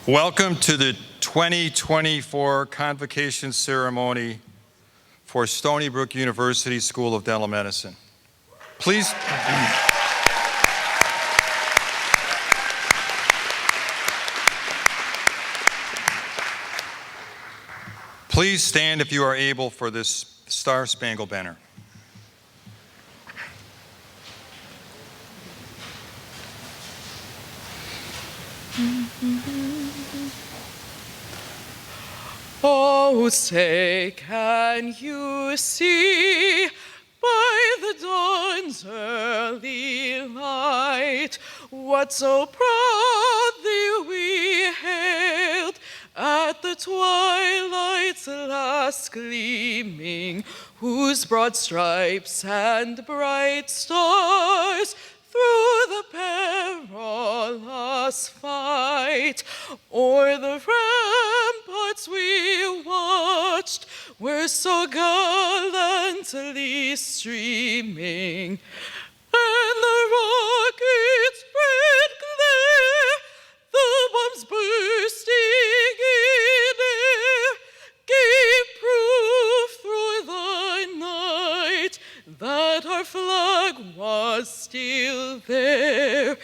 Welcome to the 2024 Convocation ceremony for Stony Brook University School of Dental Medicine. Please stand if you are able for this Star-Spangled Banner. Oh, say, can you see by the dawn's early light what so proudly we hailed at the twilight's last gleaming, whose broad stripes and bright stars through the perilous fight o'er the ramparts we watched were so gallantly streaming, and the rockets' red glare, the bombs bursting in air, gave proof through the night that our flag was still there.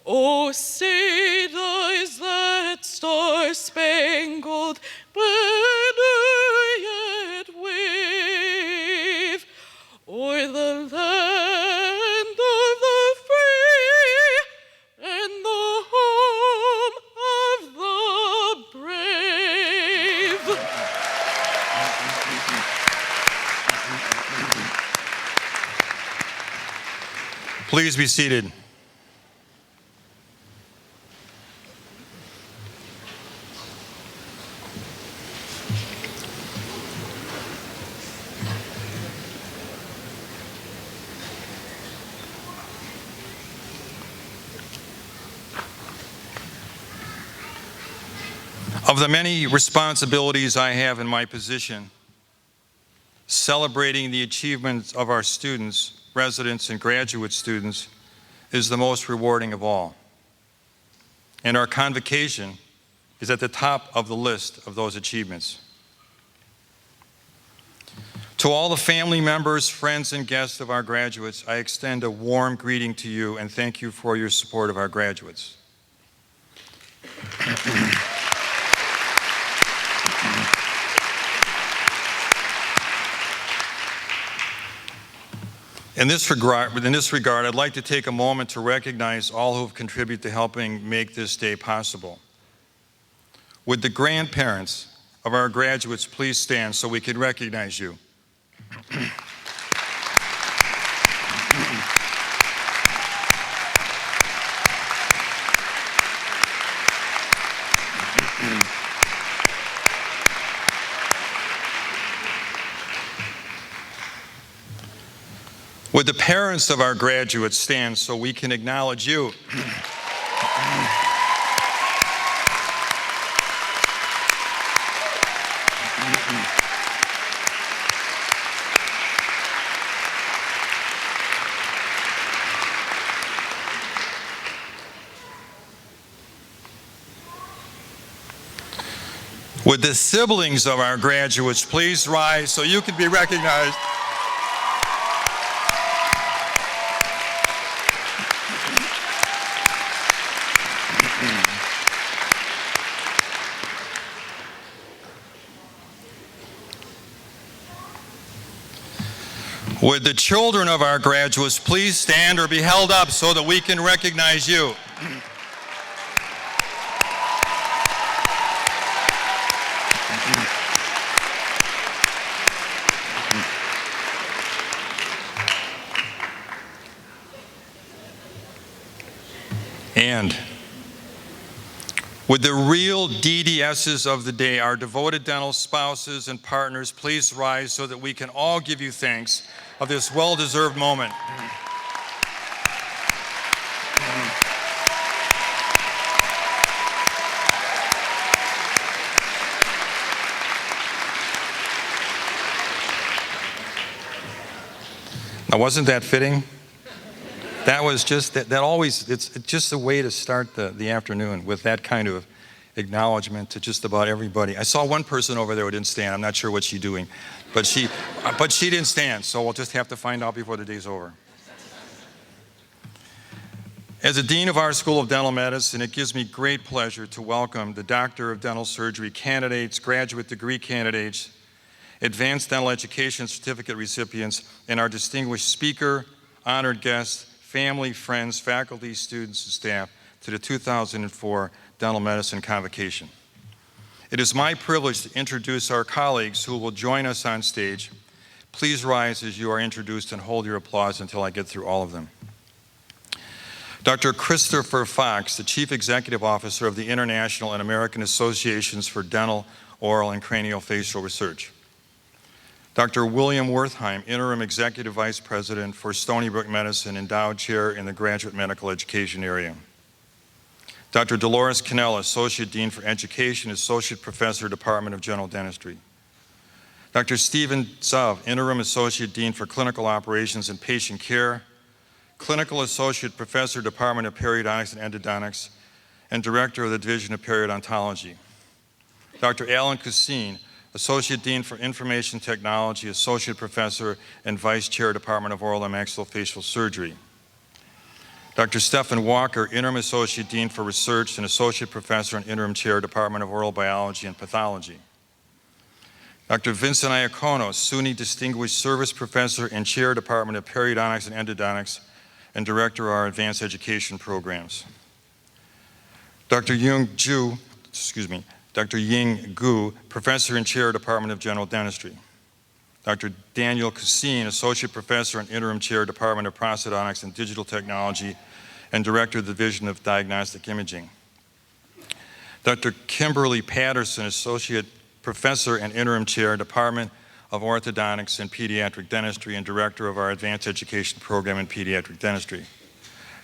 Oh, say does that star-spangled banner yet wave o'er the land of the free and the home of the brave? Please be seated. Of the many responsibilities I have in my position, celebrating the achievements of our students, residents, and graduate students is the most rewarding of all. And our convocation is at the top of the list of those achievements. To all the family members, friends, and guests of our graduates, I extend a warm greeting to you and thank you for your support of our graduates. In this regard, I'd like to take a moment to recognize all who have contributed to helping make this day possible. Would the grandparents of our graduates please stand so we can recognize you? Would the parents of our graduates stand so we can acknowledge you? Would the siblings of our graduates please rise so you can be recognized? Would the children of our graduates please stand or be held up so that we can recognize you? And would the real DDSs of the day, our devoted dental spouses and partners, please rise so that we can all give you thanks of this well-deserved moment. Now, wasn't that fitting? That was just, that always, it's just a way to start the afternoon with that kind of acknowledgement to just about everybody. I saw one person over there who didn't stand. I'm not sure what she's doing, but she didn't stand, so we'll just have to find out before the day's over. As the Dean of our School of Dental Medicine, it gives me great pleasure to welcome the Doctor of Dental Surgery candidates, graduate degree candidates, advanced dental education certificate recipients, and our distinguished speaker, honored guests, family, friends, faculty, students, and staff to the 2004 Dental Medicine Convocation. It is my privilege to introduce our colleagues who will join us on stage. Please rise as you are introduced and hold your applause until I get through all of them. Dr. Christopher Fox, the Chief Executive Officer of the International and American Associations for Dental, Oral, and Craniofacial Research. Dr. William Wertheim, Interim Executive Vice President for Stony Brook Medicine, Endowed Chair in the Graduate Medical Education area. Dr. Dolores Cannella, Associate Dean for Education, Associate Professor, Department of General Dentistry. Dr. Stephen Zov, Interim Associate Dean for Clinical Operations and Patient Care, Clinical Associate Professor, Department of Periodontics and Endodontics, and Director of the Division of Periodontology. Dr. Alan Cussine, Associate Dean for Information Technology, Associate Professor, and Vice Chair, Department of Oral and Maxillofacial Surgery. Dr. Stephen Walker, Interim Associate Dean for Research and Associate Professor and Interim Chair, Department of Oral Biology and Pathology. Dr. Vincent Iacono, SUNY Distinguished Service Professor and Chair, Department of Periodontics and Endodontics, and Director of our Advanced Education Programs. Dr. Ying Gu, Professor and Chair, Department of General Dentistry. Dr. Daniel Cussine, Associate Professor and Interim Chair, Department of Prosthodontics and Digital Technology, and Director of the Division of Diagnostic Imaging. Dr. Kimberly Patterson, Associate Professor and Interim Chair, Department of Orthodontics and Pediatric Dentistry, and Director of our Advanced Education Program in Pediatric Dentistry.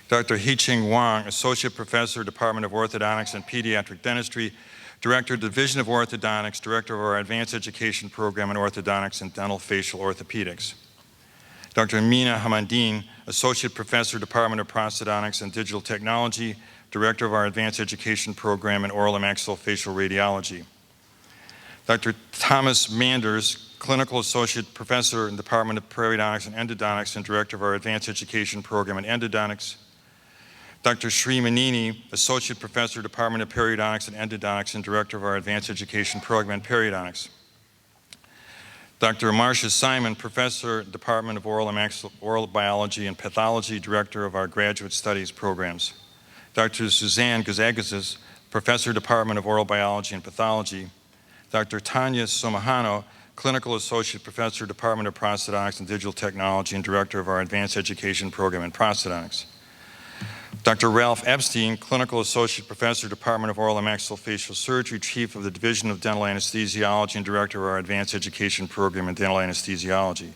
Dr. Hee-Ching Wang, Associate Professor, Department of Orthodontics and Pediatric Dentistry, Director, Division of Orthodontics, Director of our Advanced Education Program in Orthodontics and Dental Facial Orthopedics. Dr. Mina Hamandine, Associate Professor, Department of Prosthodontics and Digital Technology, Director of our Advanced Education Program in Oral and Maxillofacial Radiology. Dr. Thomas Manders, Clinical Associate Professor in the Department of Periodontics and Endodontics and Director of our Advanced Education Program in Endodontics. Dr. Sri Manini, Associate Professor, Department of Periodontics and Endodontics and Director of our Advanced Education Program in Periodontics. Dr. Marcia Simon, Professor, Department of Oral Biology and Pathology, Director of our Graduate Studies programs. Dr. Suzanne Gazagazis, Professor, Department of Oral Biology and Pathology. Dr. Tanya Somahano, Clinical Associate Professor, Department of Prosthodontics and Digital Technology and Director of our Advanced Education Program in Prosthodontics. Dr. Ralph Epstein, Clinical Associate Professor, Department of Oral and Maxillofacial Surgery, Chief of the Division of Dental Anesthesiology and Director of our Advanced Education Program in Dental Anesthesiology.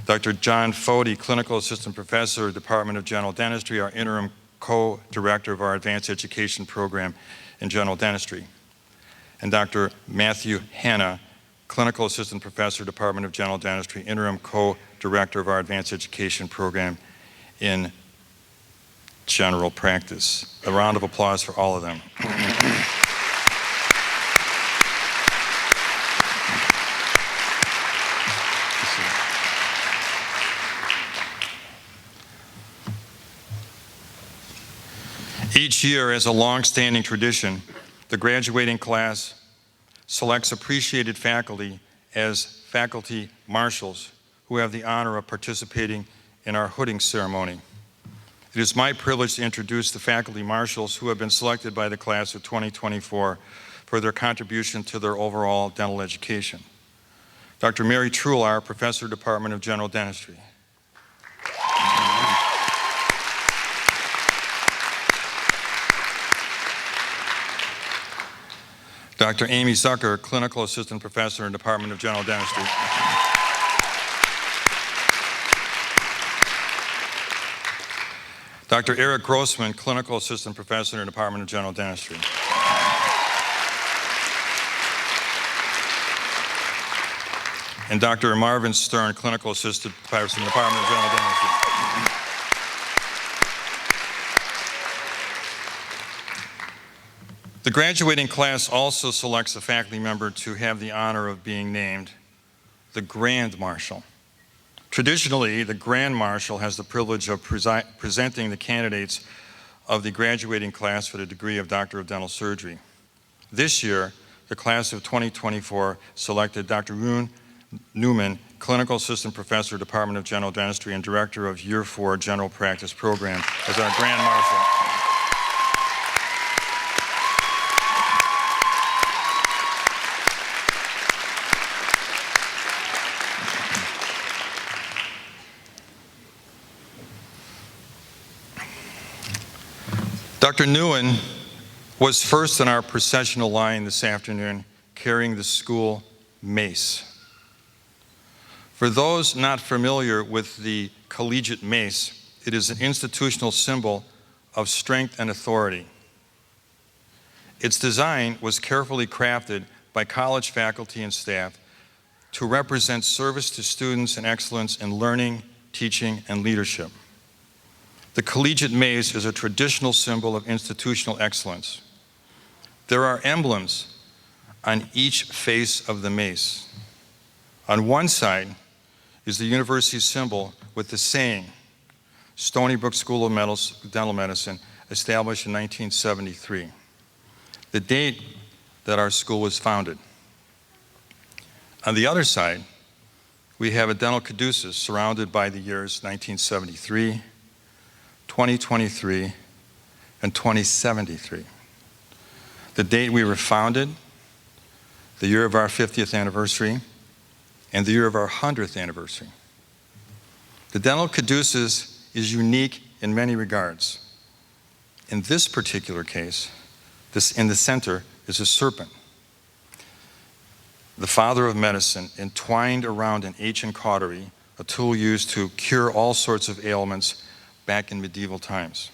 Dr. John Fody, Clinical Assistant Professor, Department of General Dentistry, our Interim Co-Director of our Advanced Education Program in General Dentistry. And Dr. Matthew Hanna, Clinical Assistant Professor, Department of General Dentistry, Interim Co-Director of our Advanced Education Program in General Practice. A round of applause for all of them. Each year, as a long-standing tradition, the graduating class selects appreciated faculty as faculty marshals who have the honor of participating in our hooding ceremony. It is my privilege to introduce the faculty marshals who have been selected by the class of 2024 for their contribution to their overall dental education. Dr. Mary Trular, Professor, Department of General Dentistry. Dr. Amy Zucker, Clinical Assistant Professor in Department of General Dentistry. Dr. Eric Grossman, Clinical Assistant Professor in the Department of General Dentistry. And Dr. Marvin Stern, Clinical Assistant Professor in the Department of General Dentistry. The graduating class also selects a faculty member to have the honor of being named the Grand Marshal. Traditionally, the Grand Marshal has the privilege of presenting the candidates of the graduating class for the degree of Doctor of Dental Surgery. This year, the class of 2024 selected Dr. Rune Newman, Clinical Assistant Professor, Department of General Dentistry and Director of Year 4 General Practice Program as our Grand Marshal. Dr. Nguyen was first in our processional line this afternoon, carrying the school mace. For those not familiar with the collegiate mace, it is an institutional symbol of strength and authority. Its design was carefully crafted by college faculty and staff to represent service to students and excellence in learning, teaching, and leadership. The collegiate mace is a traditional symbol of institutional excellence. There are emblems on each face of the mace. On one side is the university's symbol with the saying, Stony Brook School of Dental Medicine, established in 1973, the date that our school was founded. On the other side, we have a dental caduceus surrounded by the years 1973, 2023, and 2073. The date we were founded, the year of our 50th anniversary, and the year of our 100th anniversary. The dental caduceus is unique in many regards. In this particular case, in the center is a serpent, the father of medicine, entwined around an ancient cautery, a tool used to cure all sorts of ailments back in medieval times.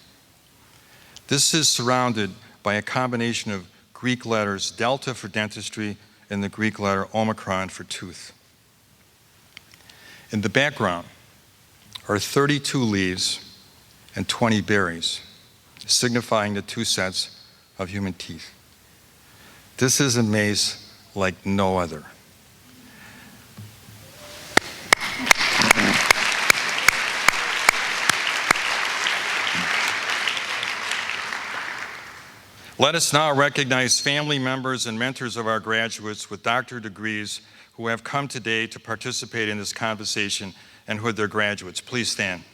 This is surrounded by a combination of Greek letters, delta for dentistry, and the Greek letter omicron for tooth. In the background are 32 leaves and 20 berries, signifying the 2 sets of human teeth. This is a mace like no other. Let us now recognize family members and mentors of our graduates with doctorate degrees who have come today to participate in this conversation and who are their graduates. Please stand.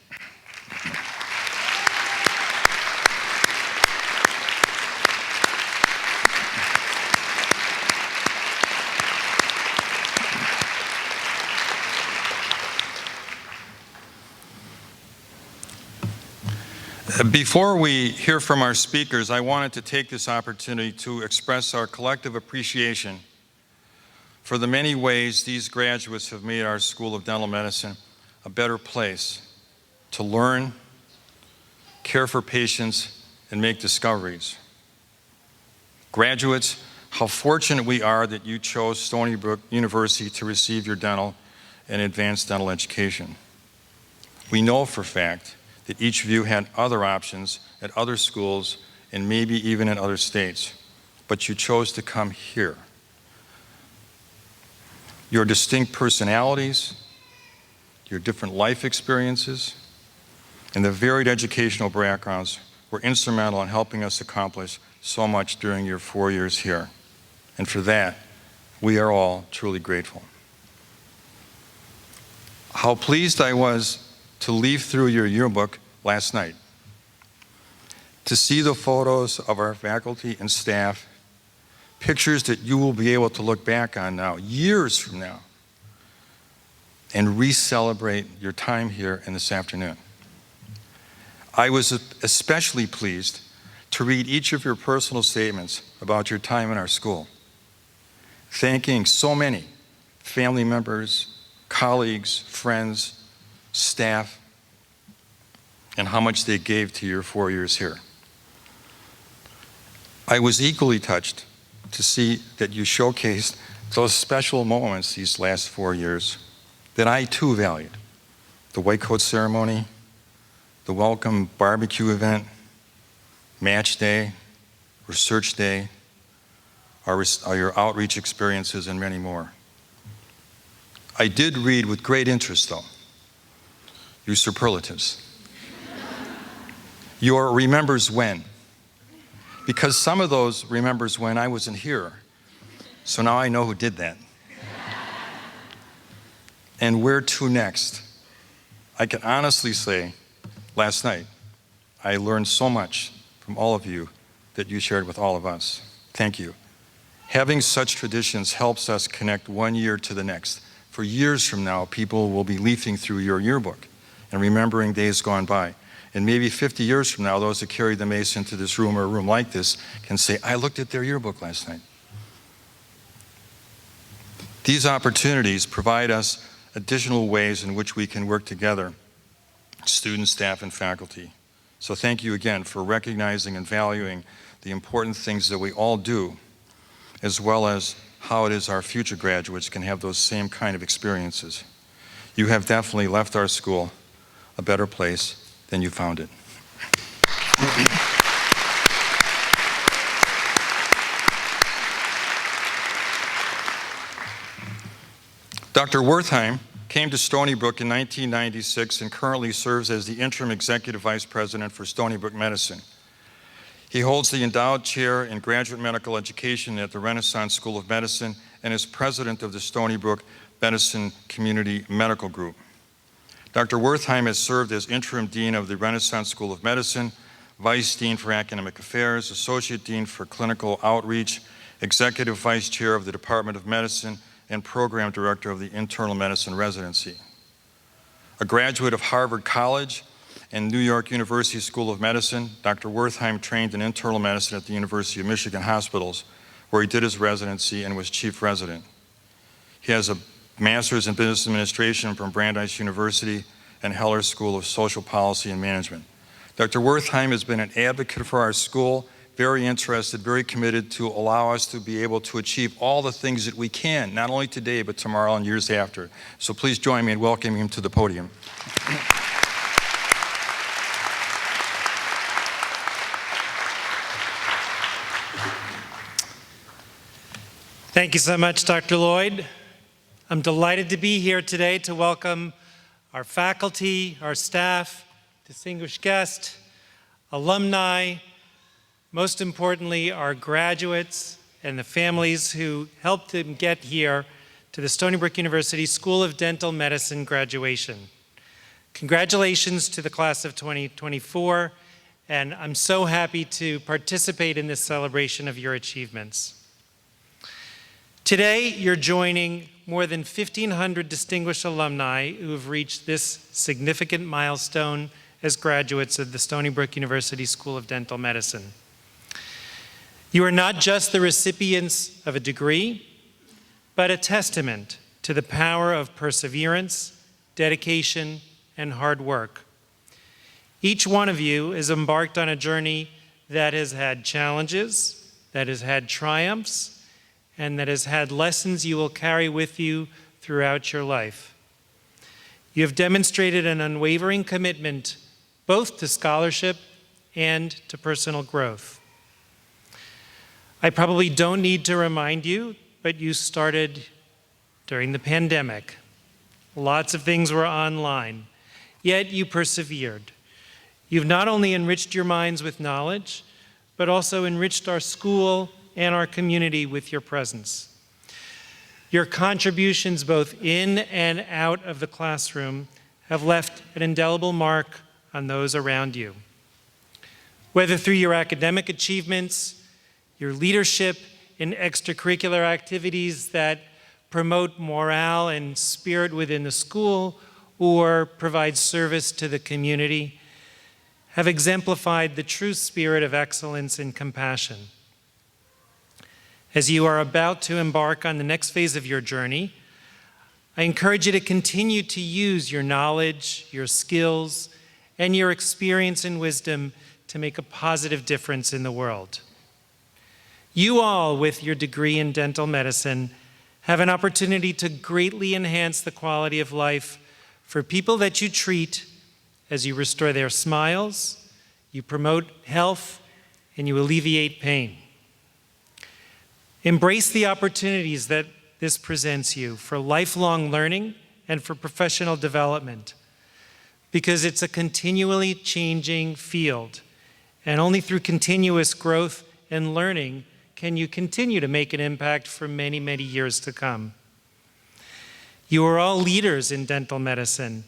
Before we hear from our speakers, I wanted to take this opportunity to express our collective appreciation for the many ways these graduates have made our School of Dental Medicine a better place to learn, care for patients, and make discoveries. Graduates, how fortunate we are that you chose Stony Brook University to receive your dental and advanced dental education. We know for a fact that each of you had other options at other schools and maybe even in other states, but you chose to come here. Your distinct personalities, your different life experiences, and the varied educational backgrounds were instrumental in helping us accomplish so much during your 4 years here. And for that, we are all truly grateful. How pleased I was to leaf through your yearbook last night, to see the photos of our faculty and staff, pictures that you will be able to look back on now, years from now, and re-celebrate your time here in this afternoon. I was especially pleased to read each of your personal statements about your time in our school, thanking so many family members, colleagues, friends, staff, and how much they gave to your 4 years here. I was equally touched to see that you showcased those special moments these last 4 years that I too valued. The white coat ceremony, the welcome barbecue event, match day, research day, your outreach experiences, and many more. I did read with great interest, though, your superlatives. Your remembers when. Because some of those remembers when I wasn't here. So now I know who did that. And where to next? I can honestly say, last night, I learned so much from all of you that you shared with all of us. Thank you. Having such traditions helps us connect one year to the next. For years from now, people will be leafing through your yearbook and remembering days gone by. And maybe 50 years from now, those that carry the mace into this room or a room like this can say, I looked at their yearbook last night. These opportunities provide us additional ways in which we can work together, students, staff, and faculty. So thank you again for recognizing and valuing the important things that we all do, as well as how it is our future graduates can have those same kind of experiences. You have definitely left our school a better place than you found it. Dr. Wertheim came to Stony Brook in 1996 and currently serves as the interim executive vice president for Stony Brook Medicine. He holds the endowed chair in graduate medical education at the Renaissance School of Medicine and is president of the Stony Brook Medicine Community Medical Group. Dr. Wertheim has served as interim dean of the Renaissance School of Medicine, vice dean for academic affairs, associate dean for clinical outreach, executive vice chair of the Department of Medicine, and program director of the internal medicine residency. A graduate of Harvard College and New York University School of Medicine, Dr. Wertheim trained in internal medicine at the University of Michigan Hospitals, where he did his residency and was chief resident. He has a master's in business administration from Brandeis University and Heller School of Social Policy and Management. Dr. Wertheim has been an advocate for our school, very interested, very committed to allow us to be able to achieve all the things that we can, not only today, but tomorrow and years after. So please join me in welcoming him to the podium. Thank you so much, Dr. Lloyd. I'm delighted to be here today to welcome our faculty, our staff, distinguished guests, alumni, most importantly, our graduates and the families who helped them get here to the Stony Brook University School of Dental Medicine graduation. Congratulations to the class of 2024, and I'm so happy to participate in this celebration of your achievements. Today, you're joining more than 1,500 distinguished alumni who have reached this significant milestone as graduates of the Stony Brook University School of Dental Medicine. You are not just the recipients of a degree, but a testament to the power of perseverance, dedication, and hard work. Each one of you is embarked on a journey that has had challenges, that has had triumphs, and that has had lessons you will carry with you throughout your life. You have demonstrated an unwavering commitment both to scholarship and to personal growth. I probably don't need to remind you, but you started during the pandemic. Lots of things were online, yet you persevered. You've not only enriched your minds with knowledge, but also enriched our school and our community with your presence. Your contributions both in and out of the classroom have left an indelible mark on those around you. Whether through your academic achievements, your leadership in extracurricular activities that promote morale and spirit within the school or provide service to the community, have exemplified the true spirit of excellence and compassion. As you are about to embark on the next phase of your journey, I encourage you to continue to use your knowledge, your skills, and your experience and wisdom to make a positive difference in the world. You all, with your degree in dental medicine, have an opportunity to greatly enhance the quality of life for people that you treat as you restore their smiles, you promote health, and you alleviate pain. Embrace the opportunities that this presents you for lifelong learning and for professional development, because it's a continually changing field, and only through continuous growth and learning can you continue to make an impact for many, many years to come. You are all leaders in dental medicine,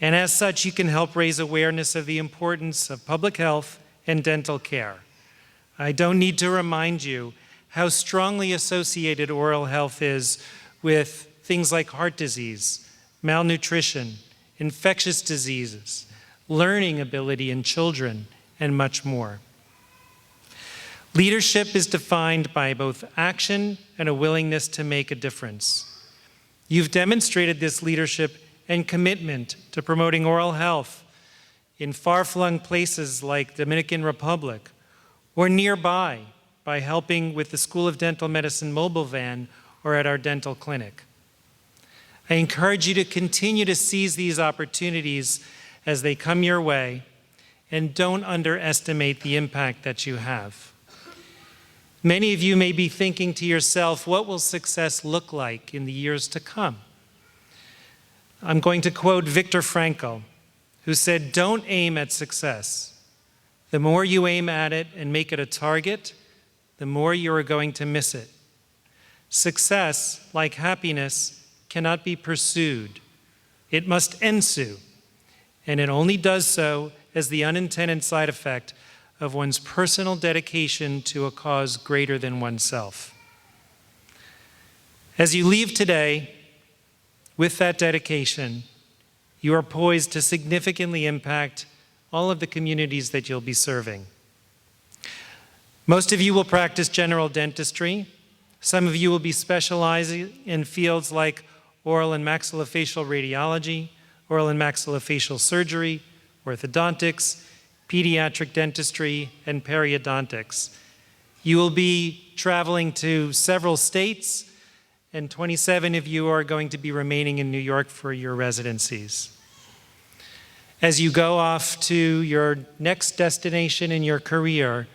and as such, you can help raise awareness of the importance of public health and dental care. I don't need to remind you how strongly associated oral health is with things like heart disease, malnutrition, infectious diseases, learning ability in children, and much more. Leadership is defined by both action and a willingness to make a difference. You've demonstrated this leadership and commitment to promoting oral health in far-flung places like Dominican Republic or nearby by helping with the School of Dental Medicine mobile van or at our dental clinic. I encourage you to continue to seize these opportunities as they come your way, and don't underestimate the impact that you have. Many of you may be thinking to yourself, what will success look like in the years to come? I'm going to quote Viktor Frankl, who said, "Don't aim at success. The more you aim at it and make it a target, the more you are going to miss it. Success, like happiness, cannot be pursued. It must ensue, and it only does so as the unintended side effect of one's personal dedication to a cause greater than oneself." As you leave today with that dedication, you are poised to significantly impact all of the communities that you'll be serving. Most of you will practice general dentistry. Some of you will be specializing in fields like oral and maxillofacial radiology, oral and maxillofacial surgery, orthodontics, pediatric dentistry, and periodontics. You will be traveling to several states, and 27 of you are going to be remaining in New York for your residencies. As you go off to your next destination in your career,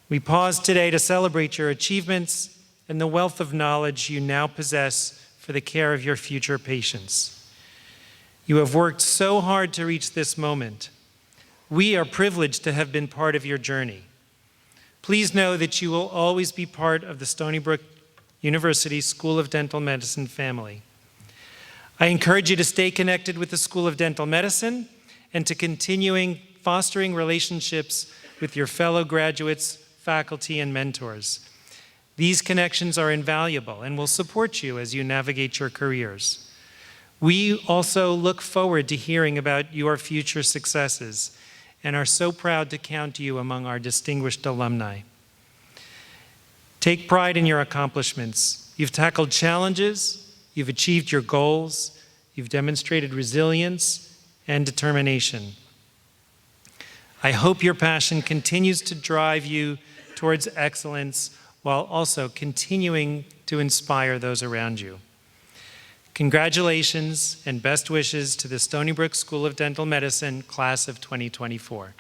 we pause today to celebrate your achievements and the wealth of knowledge you now possess for the care of your future patients. You have worked so hard to reach this moment. We are privileged to have been part of your journey. Please know that you will always be part of the Stony Brook University School of Dental Medicine family. I encourage you to stay connected with the School of Dental Medicine and to continuing fostering relationships with your fellow graduates, faculty, and mentors. These connections are invaluable and will support you as you navigate your careers. We also look forward to hearing about your future successes and are so proud to count you among our distinguished alumni. Take pride in your accomplishments. You've tackled challenges, you've achieved your goals, you've demonstrated resilience and determination. I hope your passion continues to drive you towards excellence while also continuing to inspire those around you. Congratulations and best wishes to the Stony Brook School of Dental Medicine class of 2024.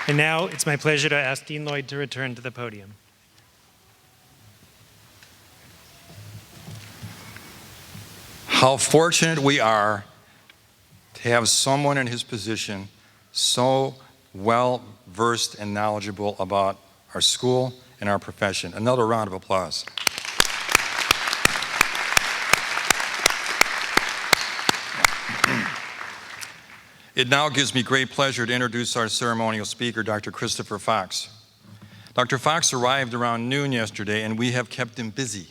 And now it's my pleasure to ask Dean Lloyd to return to the podium. How fortunate we are to have someone in his position so well-versed and knowledgeable about our school and our profession. Another round of applause. It now gives me great pleasure to introduce our ceremonial speaker, Dr. Christopher Fox. Dr. Fox arrived around noon yesterday, and we have kept him busy,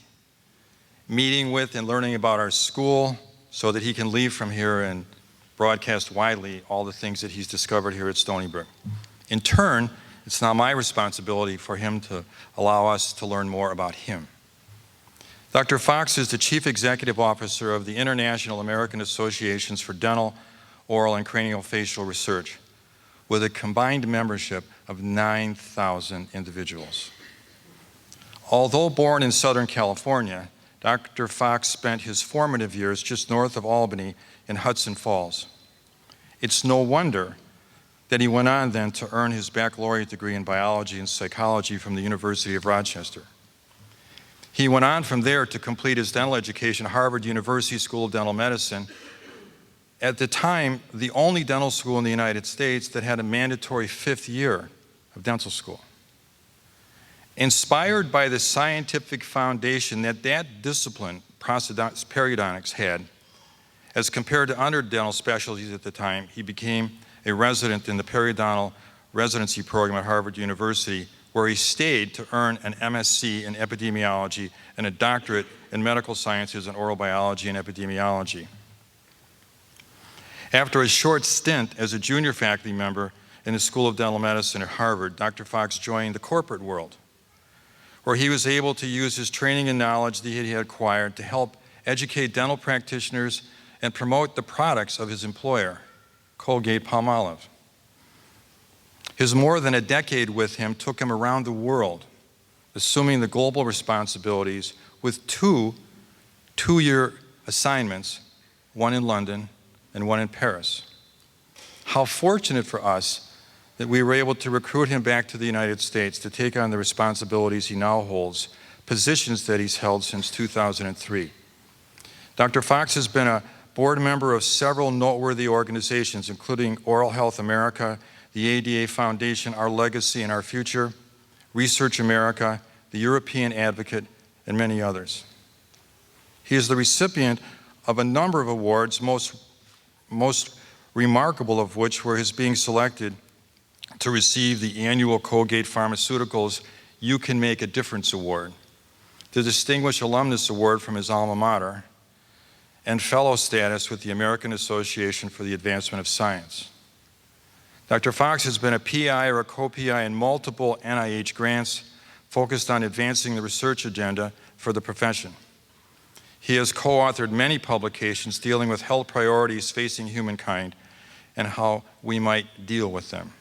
meeting with and learning about our school so that he can leave from here and broadcast widely all the things that he's discovered here at Stony Brook. In turn, it's now my responsibility for him to allow us to learn more about him. Dr. Fox is the Chief Executive Officer of the International American Associations for Dental, Oral, and Craniofacial Research, with a combined membership of 9,000 individuals. Although born in Southern California, Dr. Fox spent his formative years just north of Albany in Hudson Falls. It's no wonder that he went on then to earn his baccalaureate degree in biology and psychology from the University of Rochester. He went on from there to complete his dental education at Harvard University School of Dental Medicine, at the time the only dental school in the United States that had a mandatory 5th year of dental school. Inspired by the scientific foundation that discipline, periodontics, had, as compared to other dental specialties at the time, he became a resident in the periodontal residency program at Harvard University, where he stayed to earn an MSc in epidemiology and a doctorate in medical sciences and oral biology and epidemiology. After a short stint as a junior faculty member in the School of Dental Medicine at Harvard, Dr. Fox joined the corporate world, where he was able to use his training and knowledge that he had acquired to help educate dental practitioners and promote the products of his employer, Colgate-Palmolive. His more than a decade with him took him around the world, assuming the global responsibilities with two-year assignments, one in London and one in Paris. How fortunate for us that we were able to recruit him back to the United States to take on the responsibilities he now holds, positions that he's held since 2003. Dr. Fox has been a board member of several noteworthy organizations, including Oral Health America, the ADA Foundation, Our Legacy and Our Future, Research America, the European Advocate, and many others. He is the recipient of a number of awards, most remarkable of which were his being selected to receive the annual Colgate Pharmaceuticals You Can Make a Difference Award, the Distinguished Alumnus Award from his alma mater, and fellow status with the American Association for the Advancement of Science. Dr. Fox has been a PI or a co-PI in multiple NIH grants focused on advancing the research agenda for the profession. He has co-authored many publications dealing with health priorities facing humankind and how we might deal with them.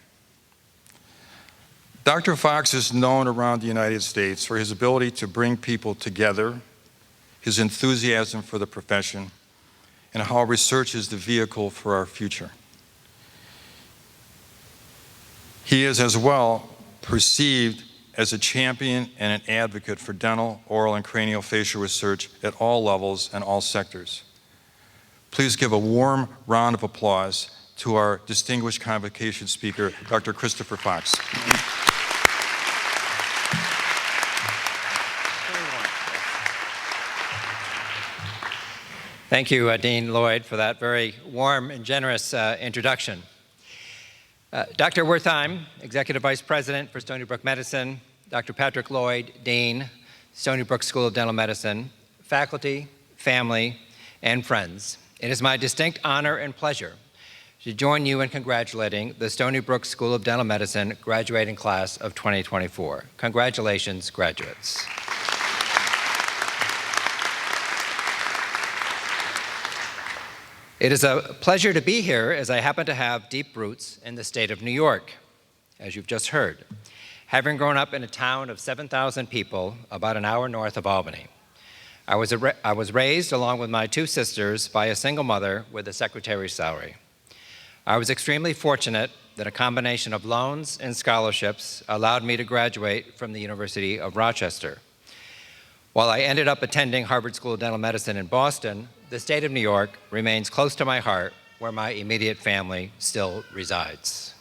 Dr. Fox is known around the United States for his ability to bring people together, his enthusiasm for the profession, and how research is the vehicle for our future. He is as well perceived as a champion and an advocate for dental, oral, and craniofacial research at all levels and all sectors. Please give a warm round of applause to our distinguished convocation speaker, Dr. Christopher Fox. Thank you, Dean Lloyd, for that very warm and generous introduction. Dr. Wertheim, Executive Vice President for Stony Brook Medicine, Dr. Patrick Lloyd, Dean, Stony Brook School of Dental Medicine, faculty, family, and friends, it is my distinct honor and pleasure to join you in congratulating the Stony Brook School of Dental Medicine graduating class of 2024. Congratulations, graduates. It is a pleasure to be here as I happen to have deep roots in the state of New York, as you've just heard, having grown up in a town of 7,000 people about an hour north of Albany. I was raised along with my two sisters by a single mother with a secretary's salary. I was extremely fortunate that a combination of loans and scholarships allowed me to graduate from the University of Rochester. While I ended up attending Harvard School of Dental Medicine in Boston, the state of New York remains close to my heart, where my immediate family still resides.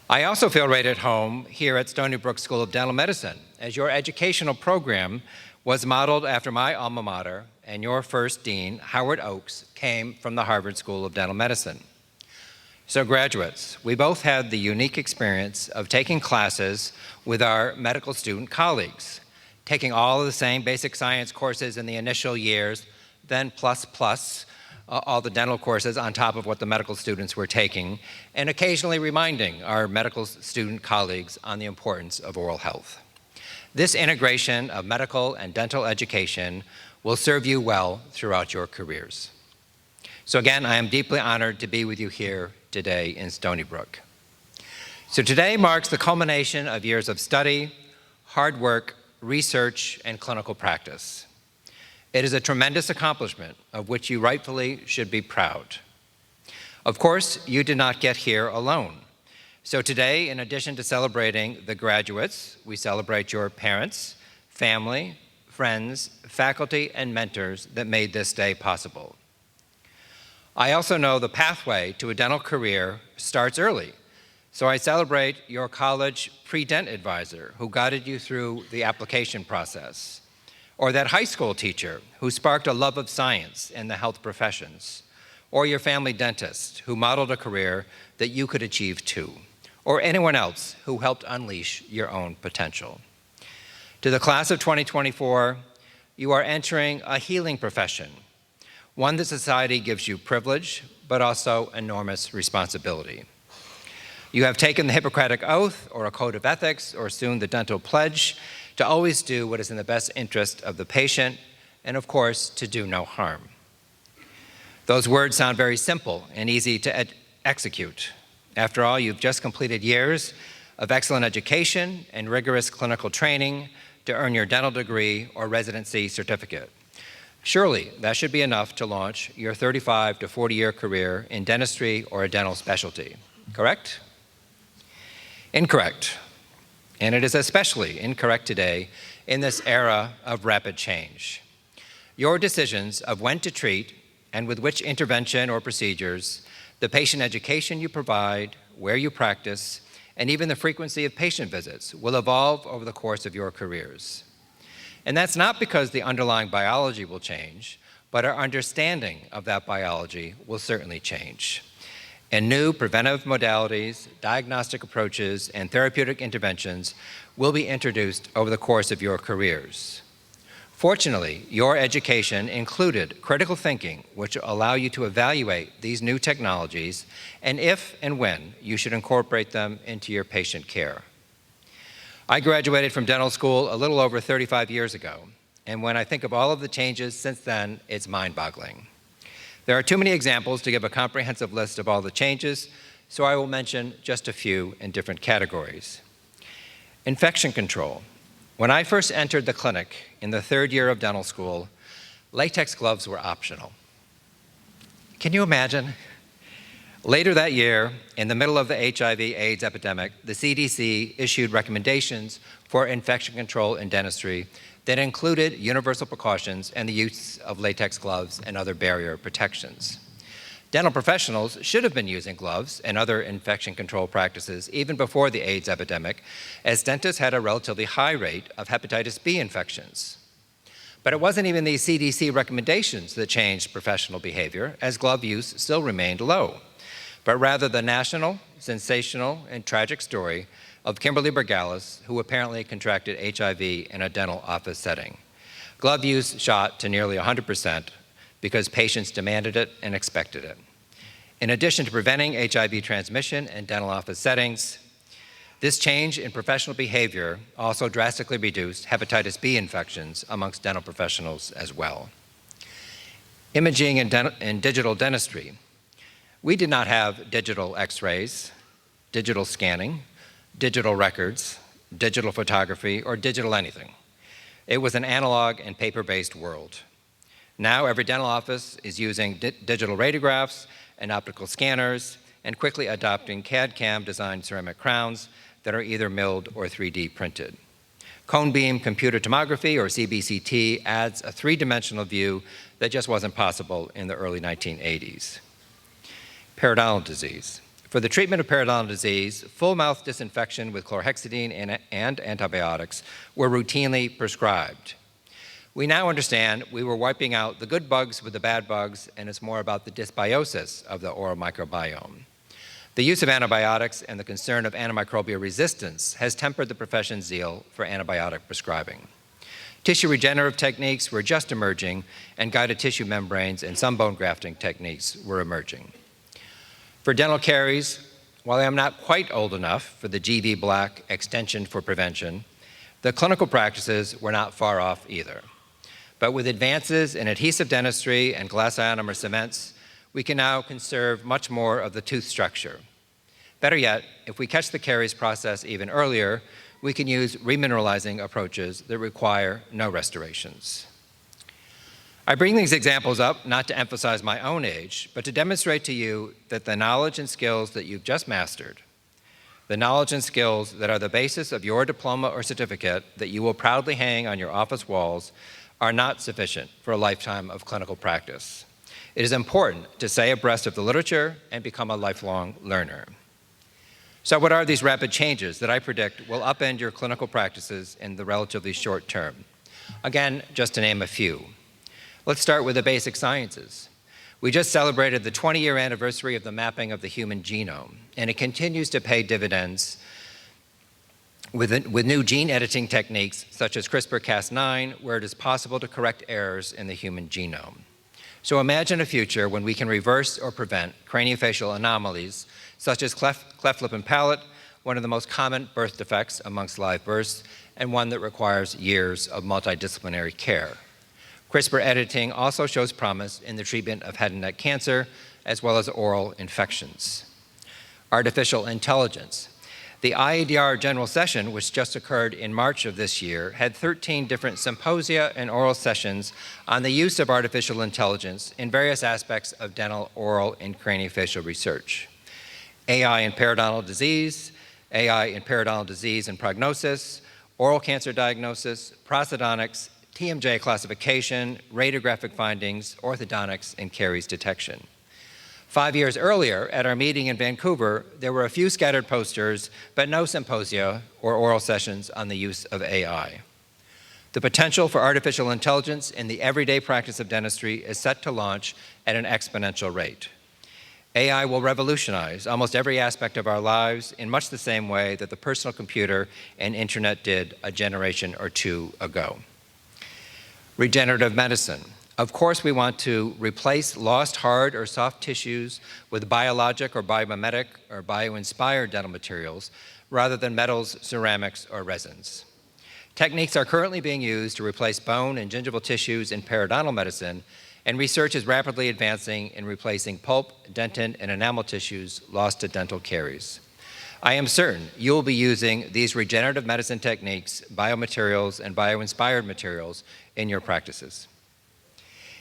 I also feel right at home here at Stony Brook School of Dental Medicine, as your educational program was modeled after my alma mater, and your first dean, Howard Oakes, came from the Harvard School of Dental Medicine. So graduates, we both had the unique experience of taking classes with our medical student colleagues, taking all of the same basic science courses in the initial years, then plus all the dental courses on top of what the medical students were taking, and occasionally reminding our medical student colleagues on the importance of oral health. This integration of medical and dental education will serve you well throughout your careers. So again, I am deeply honored to be with you here today in Stony Brook. So today marks the culmination of years of study, hard work, research, and clinical practice. It is a tremendous accomplishment of which you rightfully should be proud. Of course, you did not get here alone. So today, in addition to celebrating the graduates, we celebrate your parents, family, friends, faculty, and mentors that made this day possible. I also know the pathway to a dental career starts early, so I celebrate your college pre-dent advisor who guided you through the application process, or that high school teacher who sparked a love of science and the health professions, or your family dentist who modeled a career that you could achieve too, or anyone else who helped unleash your own potential. To the class of 2024, you are entering a healing profession, one that society gives you privilege, but also enormous responsibility. You have taken the Hippocratic Oath, or a code of ethics, or soon the dental pledge, to always do what is in the best interest of the patient, and of course, to do no harm. Those words sound very simple and easy to execute. After all, you've just completed years of excellent education and rigorous clinical training to earn your dental degree or residency certificate. Surely, that should be enough to launch your 35 to 40-year career in dentistry or a dental specialty, correct? Incorrect. And it is especially incorrect today in this era of rapid change. Your decisions of when to treat and with which intervention or procedures, the patient education you provide, where you practice, and even the frequency of patient visits will evolve over the course of your careers. And that's not because the underlying biology will change, but our understanding of that biology will certainly change. And new preventive modalities, diagnostic approaches, and therapeutic interventions will be introduced over the course of your careers. Fortunately, your education included critical thinking, which will allow you to evaluate these new technologies and if and when you should incorporate them into your patient care. I graduated from dental school a little over 35 years ago, and when I think of all of the changes since then, it's mind-boggling. There are too many examples to give a comprehensive list of all the changes, so I will mention just a few in different categories. Infection control. When I first entered the clinic in the third year of dental school, latex gloves were optional. Can you imagine? Later that year, in the middle of the HIV/AIDS epidemic, the CDC issued recommendations for infection control in dentistry that included universal precautions and the use of latex gloves and other barrier protections. Dental professionals should have been using gloves and other infection control practices even before the AIDS epidemic, as dentists had a relatively high rate of hepatitis B infections. But it wasn't even these CDC recommendations that changed professional behavior, as glove use still remained low, but rather the national, sensational, and tragic story of Kimberly Bergalis, who apparently contracted HIV in a dental office setting. Glove use shot to nearly 100% because patients demanded it and expected it. In addition to preventing HIV transmission in dental office settings, this change in professional behavior also drastically reduced hepatitis B infections amongst dental professionals as well. Imaging and digital dentistry. We did not have digital x-rays, digital scanning, digital records, digital photography, or digital anything. It was an analog and paper-based world. Now every dental office is using digital radiographs and optical scanners and quickly adopting CAD/CAM designed ceramic crowns that are either milled or 3D printed. Cone beam computer tomography, or CBCT, adds a three-dimensional view that just wasn't possible in the early 1980s. Periodontal disease. For the treatment of periodontal disease, full mouth disinfection with chlorhexidine and antibiotics were routinely prescribed. We now understand we were wiping out the good bugs with the bad bugs, and it's more about the dysbiosis of the oral microbiome. The use of antibiotics and the concern of antimicrobial resistance has tempered the profession's zeal for antibiotic prescribing. Tissue regenerative techniques were just emerging, and guided tissue membranes and some bone grafting techniques were emerging. For dental caries, while I am not quite old enough for the GV Black extension for prevention, the clinical practices were not far off either. But with advances in adhesive dentistry and glass ionomer cements, we can now conserve much more of the tooth structure. Better yet, if we catch the caries process even earlier, we can use remineralizing approaches that require no restorations. I bring these examples up not to emphasize my own age, but to demonstrate to you that the knowledge and skills that you've just mastered, the knowledge and skills that are the basis of your diploma or certificate that you will proudly hang on your office walls, are not sufficient for a lifetime of clinical practice. It is important to stay abreast of the literature and become a lifelong learner. So what are these rapid changes that I predict will upend your clinical practices in the relatively short term? Again, just to name a few. Let's start with the basic sciences. We just celebrated the 20-year anniversary of the mapping of the human genome, and it continues to pay dividends with new gene editing techniques such as CRISPR-Cas9, where it is possible to correct errors in the human genome. So imagine a future when we can reverse or prevent craniofacial anomalies such as cleft lip and palate, one of the most common birth defects amongst live births, and one that requires years of multidisciplinary care. CRISPR editing also shows promise in the treatment of head and neck cancer, as well as oral infections. Artificial intelligence. The IADR General Session, which just occurred in March of this year, had 13 different symposia and oral sessions on the use of artificial intelligence in various aspects of dental, oral, and craniofacial research. AI in periodontal disease, AI in periodontal disease and prognosis, oral cancer diagnosis, prosthodontics, TMJ classification, radiographic findings, orthodontics, and caries detection. 5 years earlier, at our meeting in Vancouver, there were a few scattered posters, but no symposia or oral sessions on the use of AI. The potential for artificial intelligence in the everyday practice of dentistry is set to launch at an exponential rate. AI will revolutionize almost every aspect of our lives in much the same way that the personal computer and internet did a generation or two ago. Regenerative medicine. Of course, we want to replace lost hard or soft tissues with biologic or biomimetic or bio-inspired dental materials rather than metals, ceramics, or resins. Techniques are currently being used to replace bone and gingival tissues in periodontal medicine, and research is rapidly advancing in replacing pulp, dentin, and enamel tissues lost to dental caries. I am certain you will be using these regenerative medicine techniques, biomaterials, and bio-inspired materials in your practices.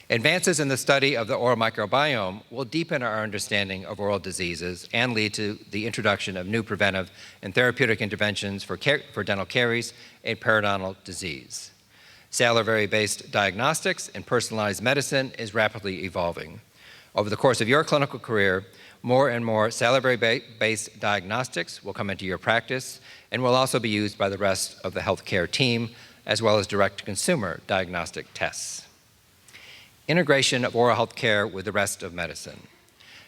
Advances in the study of the oral microbiome will deepen our understanding of oral diseases and lead to the introduction of new preventive and therapeutic interventions for dental caries and periodontal disease. Salivary-based diagnostics and personalized medicine is rapidly evolving. Over the course of your clinical career, more and more salivary-based diagnostics will come into your practice and will also be used by the rest of the healthcare team, as well as direct-to-consumer diagnostic tests. Integration of oral health care with the rest of medicine.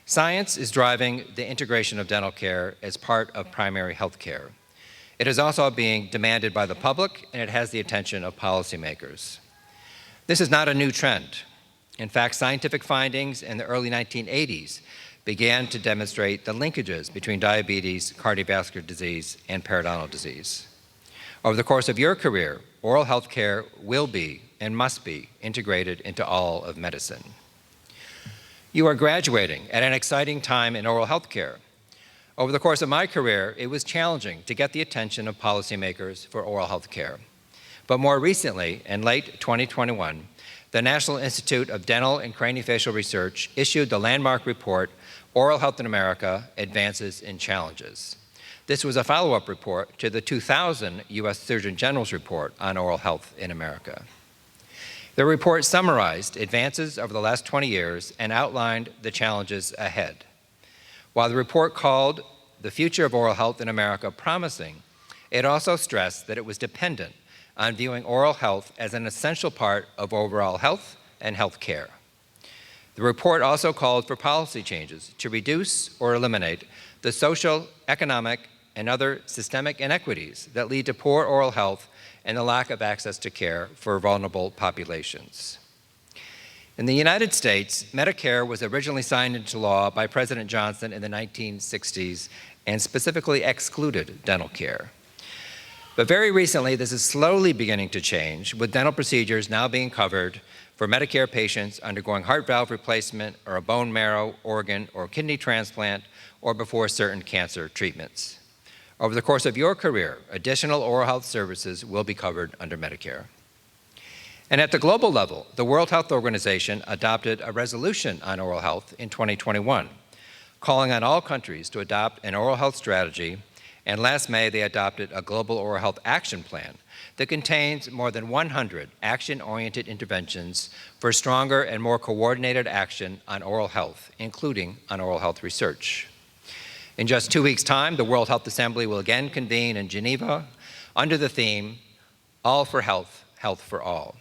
Science is driving the integration of dental care as part of primary health care. It is also being demanded by the public, and it has the attention of policymakers. This is not a new trend. In fact, scientific findings in the early 1980s began to demonstrate the linkages between diabetes, cardiovascular disease, and periodontal disease. Over the course of your career, oral health care will be and must be integrated into all of medicine. You are graduating at an exciting time in oral health care. Over the course of my career, it was challenging to get the attention of policymakers for oral health care. But more recently, in late 2021, the National Institute of Dental and Craniofacial Research issued the landmark report, Oral Health in America, Advances and Challenges. This was a follow-up report to the 2000 U.S. Surgeon General's report on oral health in America. The report summarized advances over the last 20 years and outlined the challenges ahead. While the report called the future of oral health in America promising, it also stressed that it was dependent on viewing oral health as an essential part of overall health and health care. The report also called for policy changes to reduce or eliminate the social, economic, and other systemic inequities that lead to poor oral health and the lack of access to care for vulnerable populations. In the United States, Medicare was originally signed into law by President Johnson in the 1960s and specifically excluded dental care. But very recently, this is slowly beginning to change, with dental procedures now being covered for Medicare patients undergoing heart valve replacement or a bone marrow, organ, or kidney transplant, or before certain cancer treatments. Over the course of your career, additional oral health services will be covered under Medicare. And at the global level, the World Health Organization adopted a resolution on oral health in 2021, calling on all countries to adopt an oral health strategy, and last May they adopted a global oral health action plan that contains more than 100 action-oriented interventions for stronger and more coordinated action on oral health, including on oral health research. In just 2 weeks' time, the World Health Assembly will again convene in Geneva under the theme, All for Health, Health for All.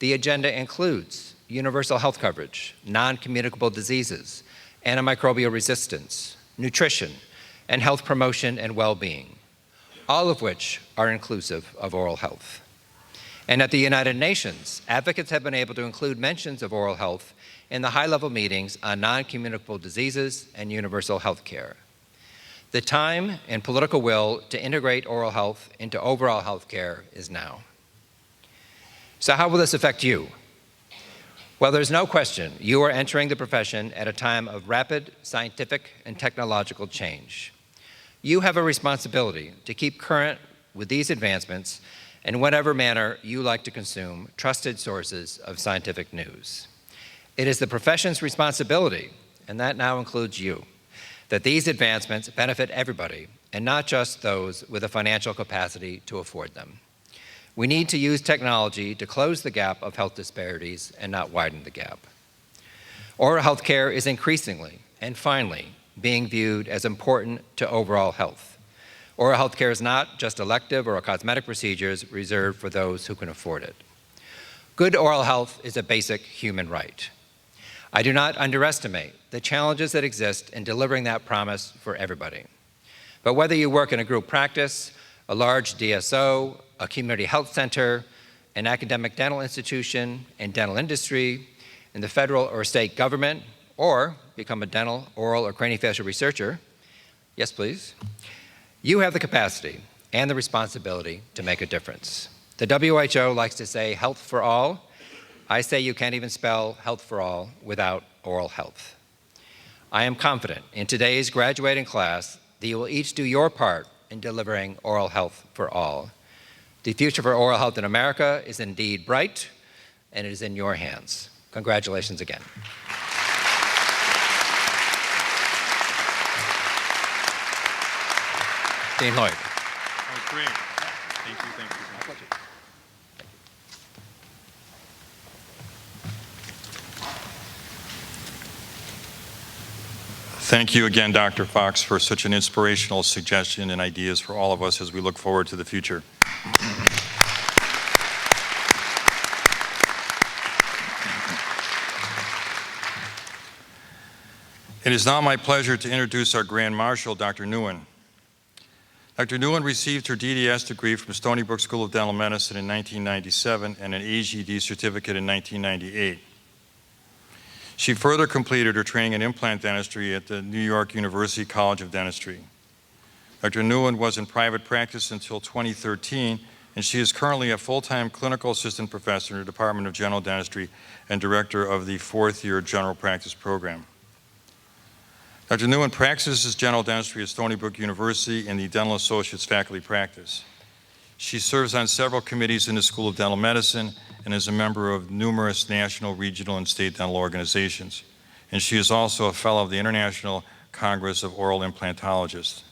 The agenda includes universal health coverage, non-communicable diseases, antimicrobial resistance, nutrition, and health promotion and well-being, all of which are inclusive of oral health. And at the United Nations, advocates have been able to include mentions of oral health in the high-level meetings on non-communicable diseases and universal health care. The time and political will to integrate oral health into overall health care is now. So how will this affect you? Well, there's no question you are entering the profession at a time of rapid scientific and technological change. You have a responsibility to keep current with these advancements in whatever manner you like to consume trusted sources of scientific news. It is the profession's responsibility, and that now includes you, that these advancements benefit everybody and not just those with the financial capacity to afford them. We need to use technology to close the gap of health disparities and not widen the gap. Oral health care is increasingly and finally being viewed as important to overall health. Oral health care is not just elective or cosmetic procedures reserved for those who can afford it. Good oral health is a basic human right. I do not underestimate the challenges that exist in delivering that promise for everybody. But whether you work in a group practice, a large DSO, a community health center, an academic dental institution, in dental industry, in the federal or state government, or become a dental, oral, or craniofacial researcher, yes please, you have the capacity and the responsibility to make a difference. The WHO likes to say health for all. I say you can't even spell health for all without oral health. I am confident in today's graduating class that you will each do your part in delivering oral health for all. The future for oral health in America is indeed bright, and it is in your hands. Congratulations again. Dean Lloyd. Oh, great. Thank you, thank you. My pleasure. Thank you again, Dr. Fox, for such an inspirational suggestion and ideas for all of us as we look forward to the future. It is now my pleasure to introduce our Grand Marshal, Dr. Nguyen. Dr. Nguyen received her DDS degree from Stony Brook School of Dental Medicine in 1997 and an AGD certificate in 1998. She further completed her training in implant dentistry at the New York University College of Dentistry. Dr. Nguyen was in private practice until 2013, and she is currently a full-time clinical assistant professor in the Department of General Dentistry and director of the fourth-year general practice program. Dr. Nguyen practices general dentistry at Stony Brook University in the Dental Associates faculty practice. She serves on several committees in the School of Dental Medicine and is a member of numerous national, regional, and state dental organizations. And she is also a fellow of the International Congress of Oral Implantologists.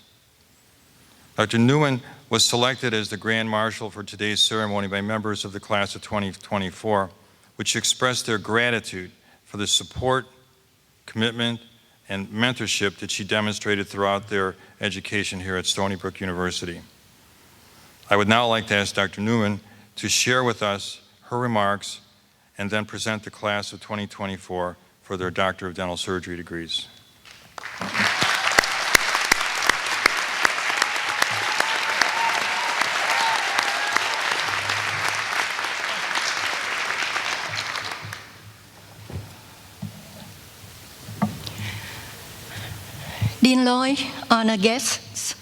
Dr. Nguyen was selected as the Grand Marshal for today's ceremony by members of the class of 2024, which expressed their gratitude for the support, commitment, and mentorship that she demonstrated throughout their education here at Stony Brook University. I would now like to ask Dr. Nguyen to share with us her remarks and then present the class of 2024 for their Doctor of Dental Surgery degrees. Dean Lloyd, honored guests,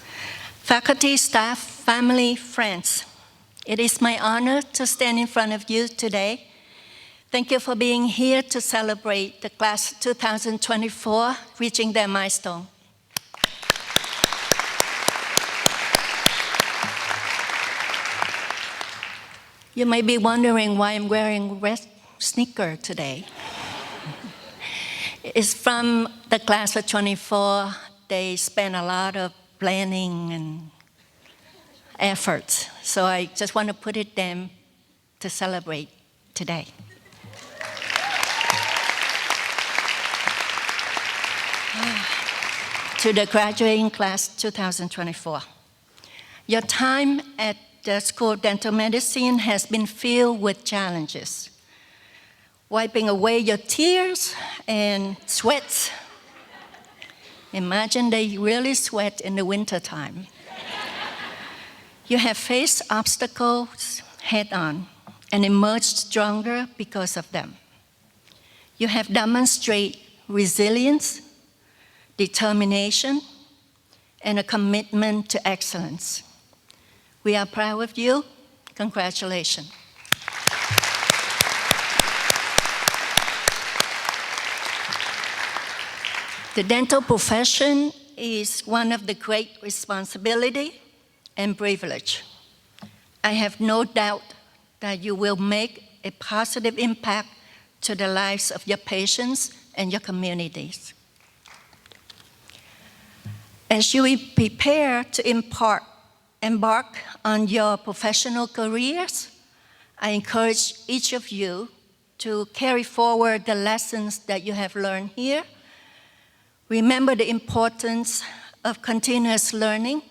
faculty, staff, family, friends. It is my honor to stand in front of you today. Thank you for being here to celebrate the class 2024 reaching their milestone. You may be wondering why I'm wearing red sneaker today. It's from the class of 24. They spent a lot of planning and effort. So I just want to put it them to celebrate today. To the graduating class 2024. Your time at the School of Dental Medicine has been filled with challenges. Wiping away your tears and sweats. Imagine they really sweat in the wintertime. You have faced obstacles head-on and emerged stronger because of them. You have demonstrated resilience, determination, and a commitment to excellence. We are proud of you. Congratulations. The dental profession is one of the great responsibility and privilege. I have no doubt that you will make a positive impact to the lives of your patients and your communities. As you prepare to embark on your professional careers, I encourage each of you to carry forward the lessons that you have learned here. Remember the importance of continuous learning,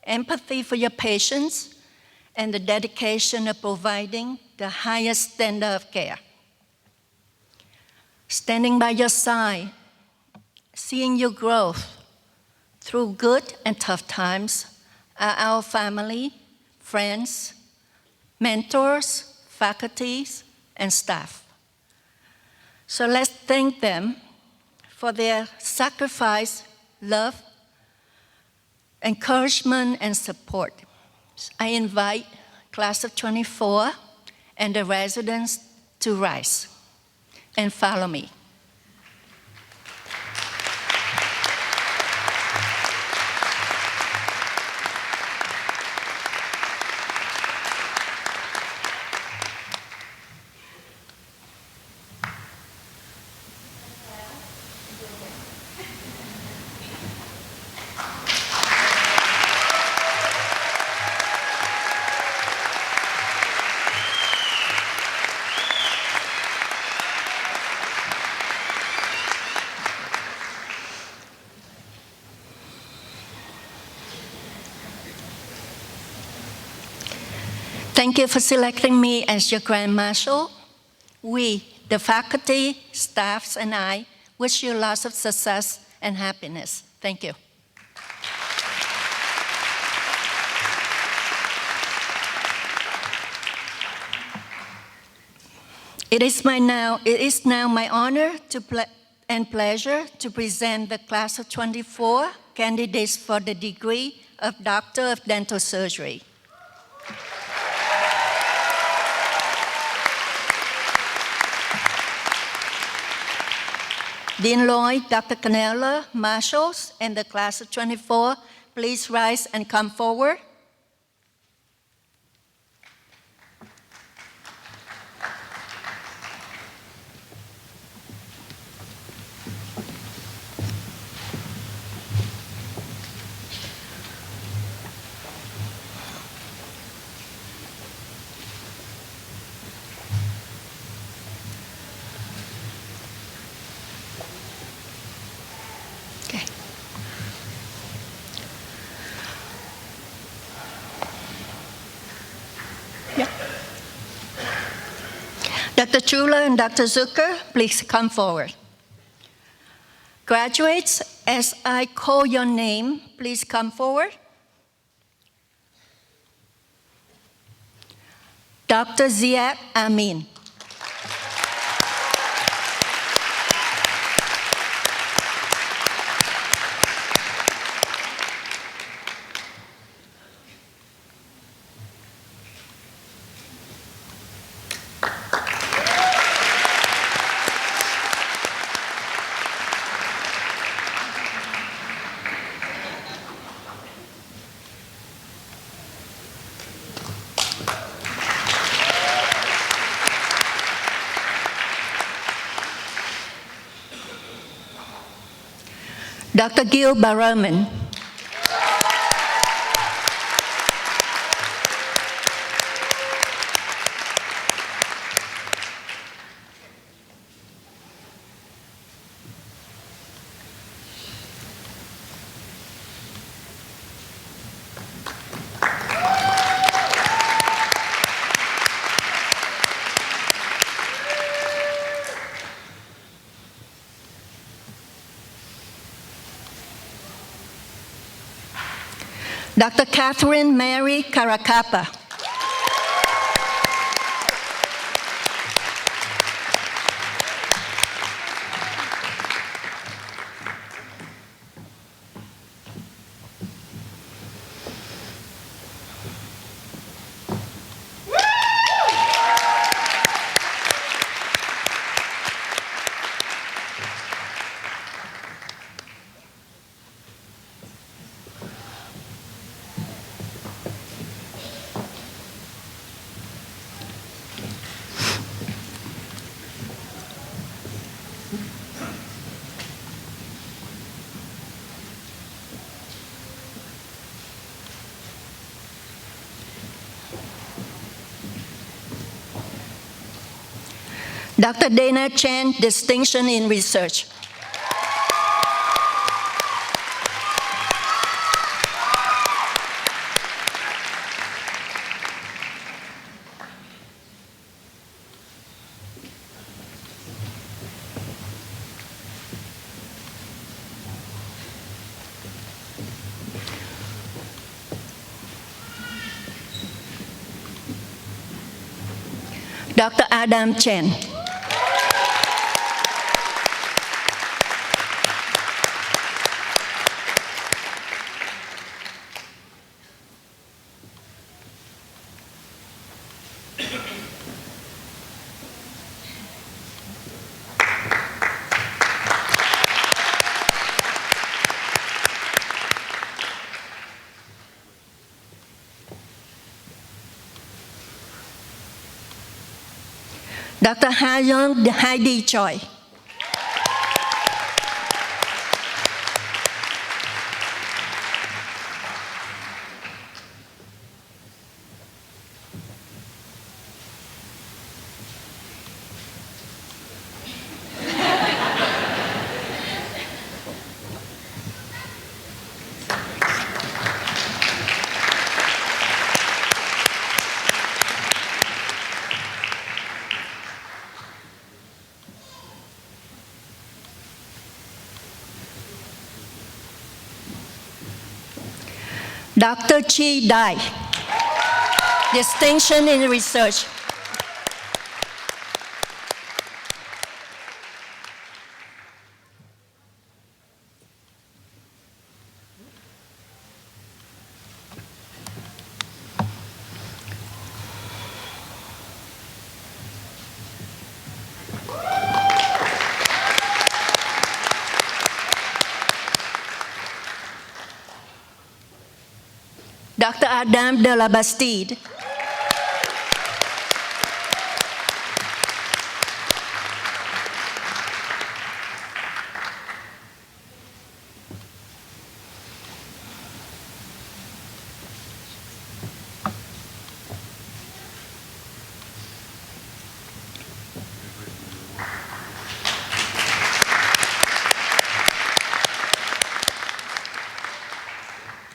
empathy for your patients, and the dedication of providing the highest standard of care. Standing by your side, seeing your growth through good and tough times are our family, friends, mentors, faculties, and staff. So let's thank them for their sacrifice, love, encouragement, and support. I invite class of 24 and the residents to rise and follow me. Thank you for selecting me as your Grand Marshal. We, the faculty, staffs, and I wish you lots of success and happiness. Thank you. It is now my honor and pleasure to present the class of 24 candidates for the degree of Doctor of Dental Surgery. Dean Lloyd, Dr. Canella, marshals, and the class of 24, please rise and come forward. Dr. Chula and Dr. Zucker, please come forward. Graduates, as I call your name, please come forward. Dr. Ziad Amin. Dr. Gil Baraman. Dr. Catherine Mary Caracapa. Dr. Dana Chen, Distinction in Research. Dr. Adam Chen. Dr. Ha-Young Heidi Choi. Dr. Chi Dai, Distinction in Research. Dr. Adam de la Bastide.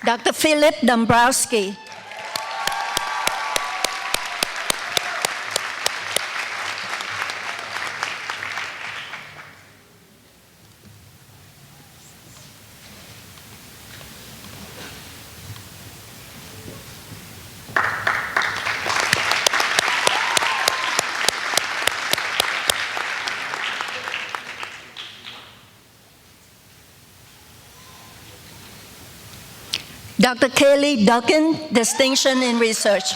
Dr. Philip Dombrowski. Dr. Kaylee Duncan, Distinction in Research.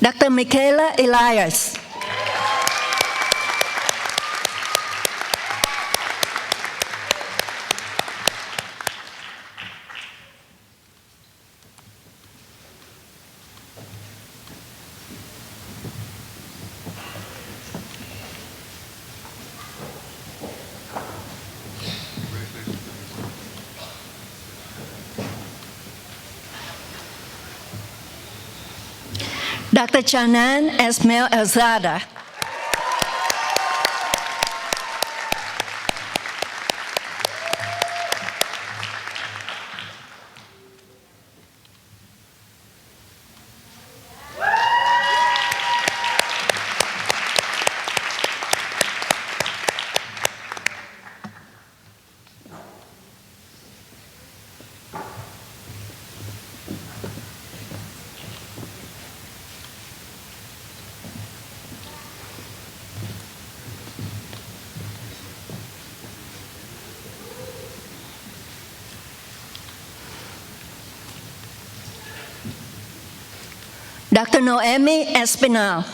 Dr. Michaela Elias. Dr. Chanan Esmail Elzada. Dr. Noemi Espinal.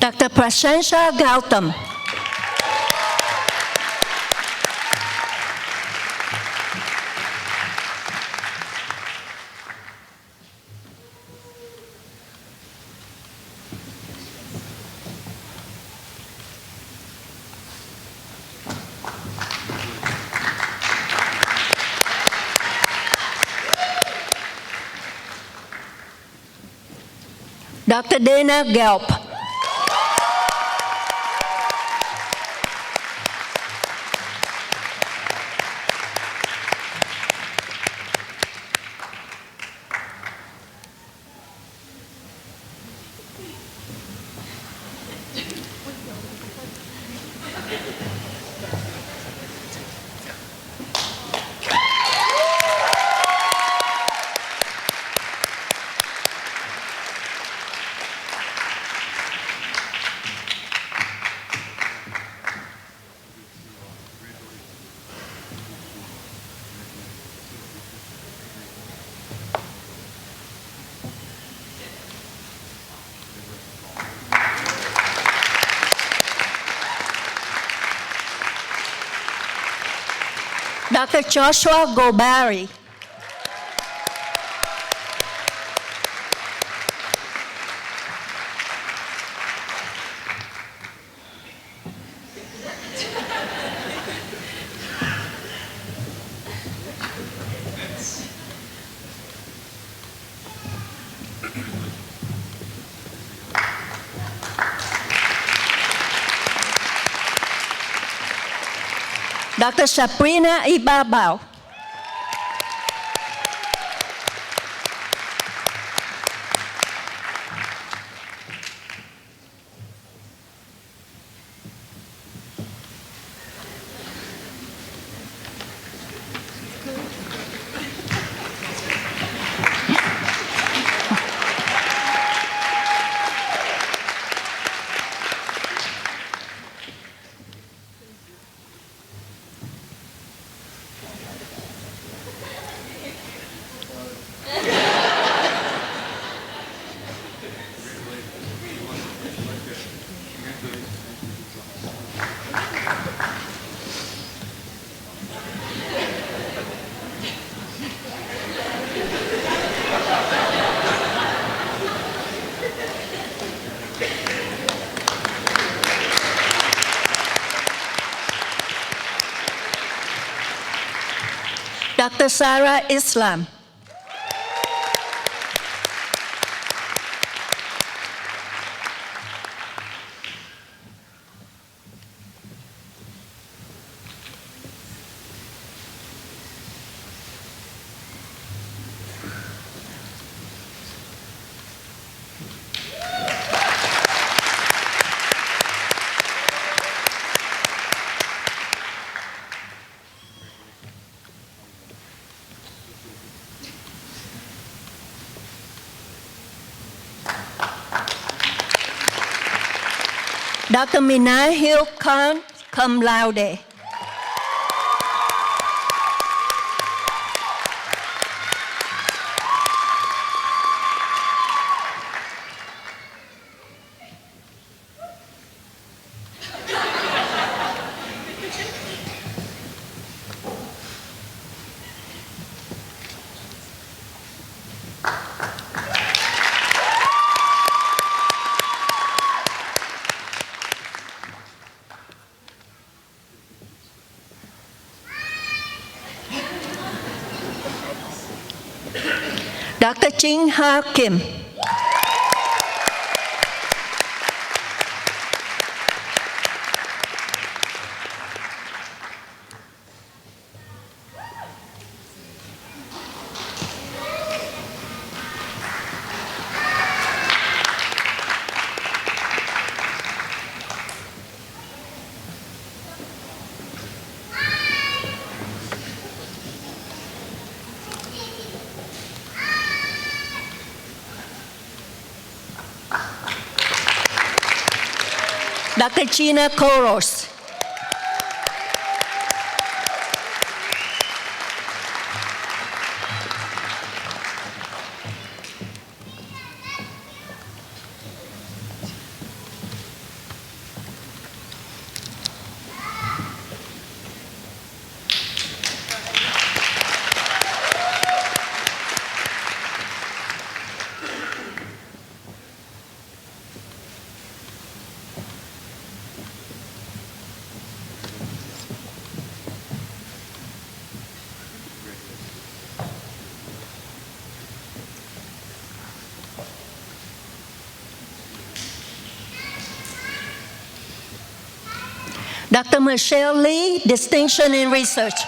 Dr. Prashansha Gautam. Dr. Dana Gelp. Dr. Joshua Gobari. Dr. Sabrina Ibabao. Dr. Sarah Islam. Dr. Minahil Khan, cum laude. Dr. Ching Ha Kim. Dr. Gina Koros. Dr. Michelle Lee, Distinction in Research.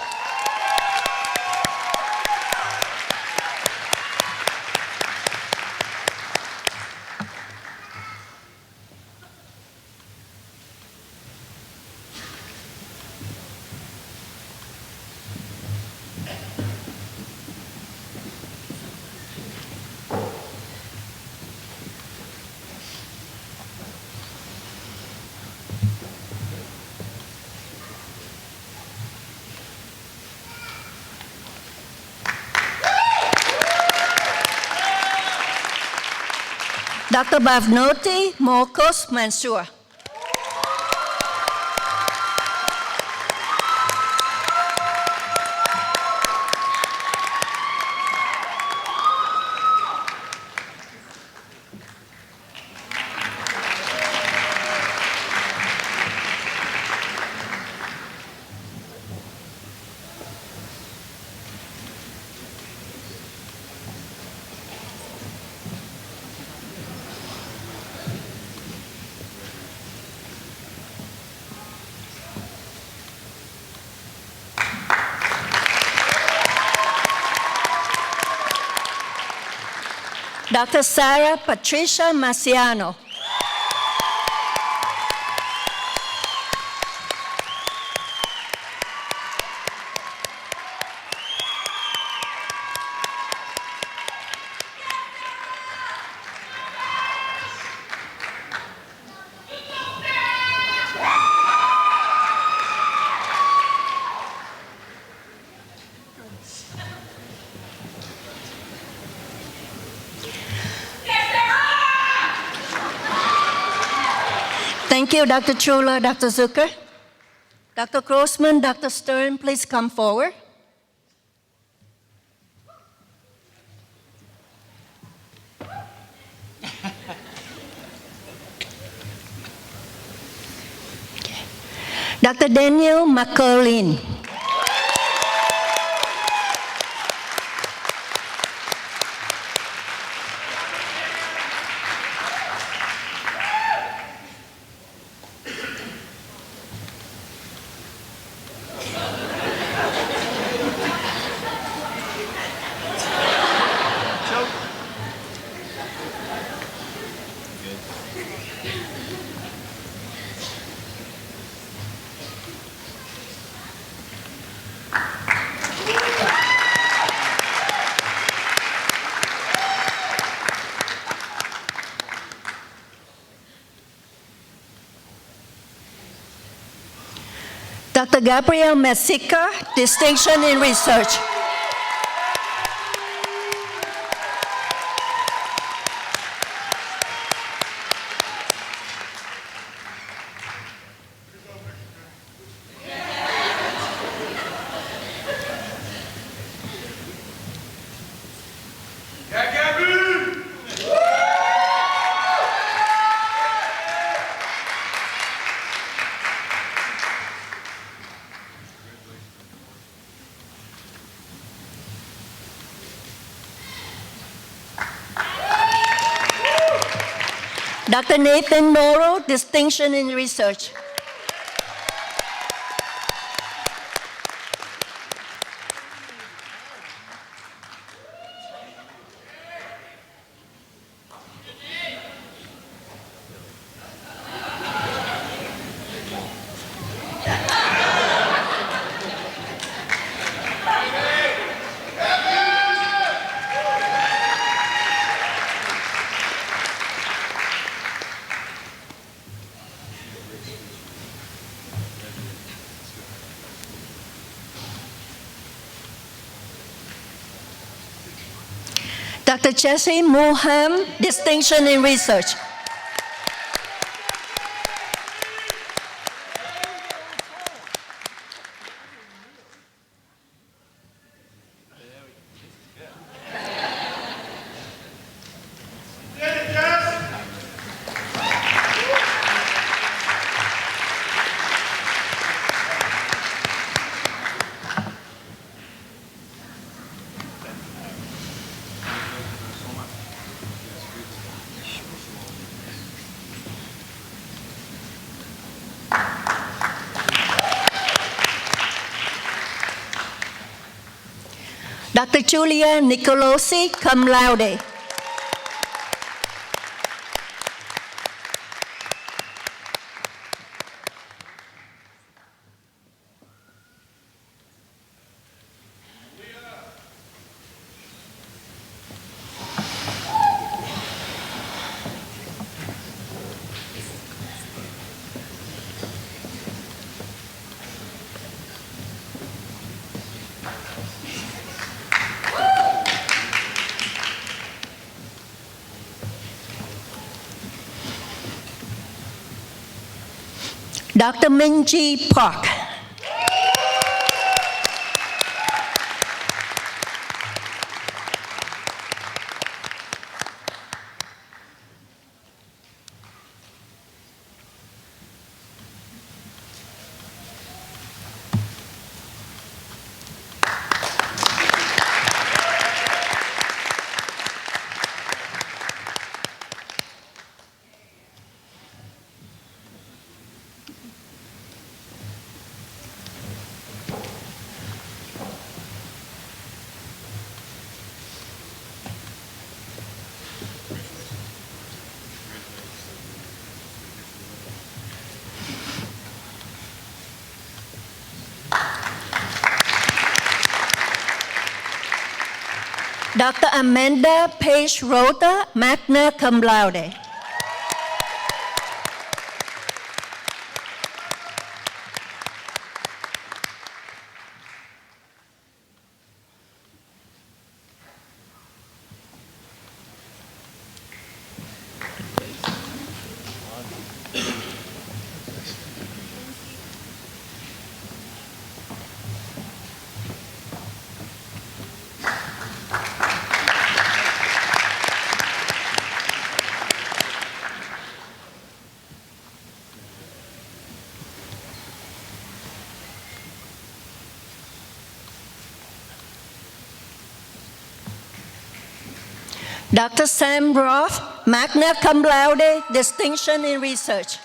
Dr. Bhavnoti Morkos Mansour. Dr. Sarah Patricia Marciano. Thank you, Dr. Chula, Dr. Zucker. Dr. Grossman, Dr. Stern, please come forward. Dr. Daniel McCurlin. Dr. Gabriel Messica, distinction in research. Dr. Nathan Morrow, distinction in research. Dr. Jesse Mulham, distinction in research. Dr. Julia Nicolosi, cum laude. Dr. Minji Park. Dr. Amanda Page Rota, magna cum laude. Dr. Sam Roth, magna cum laude, distinction in research.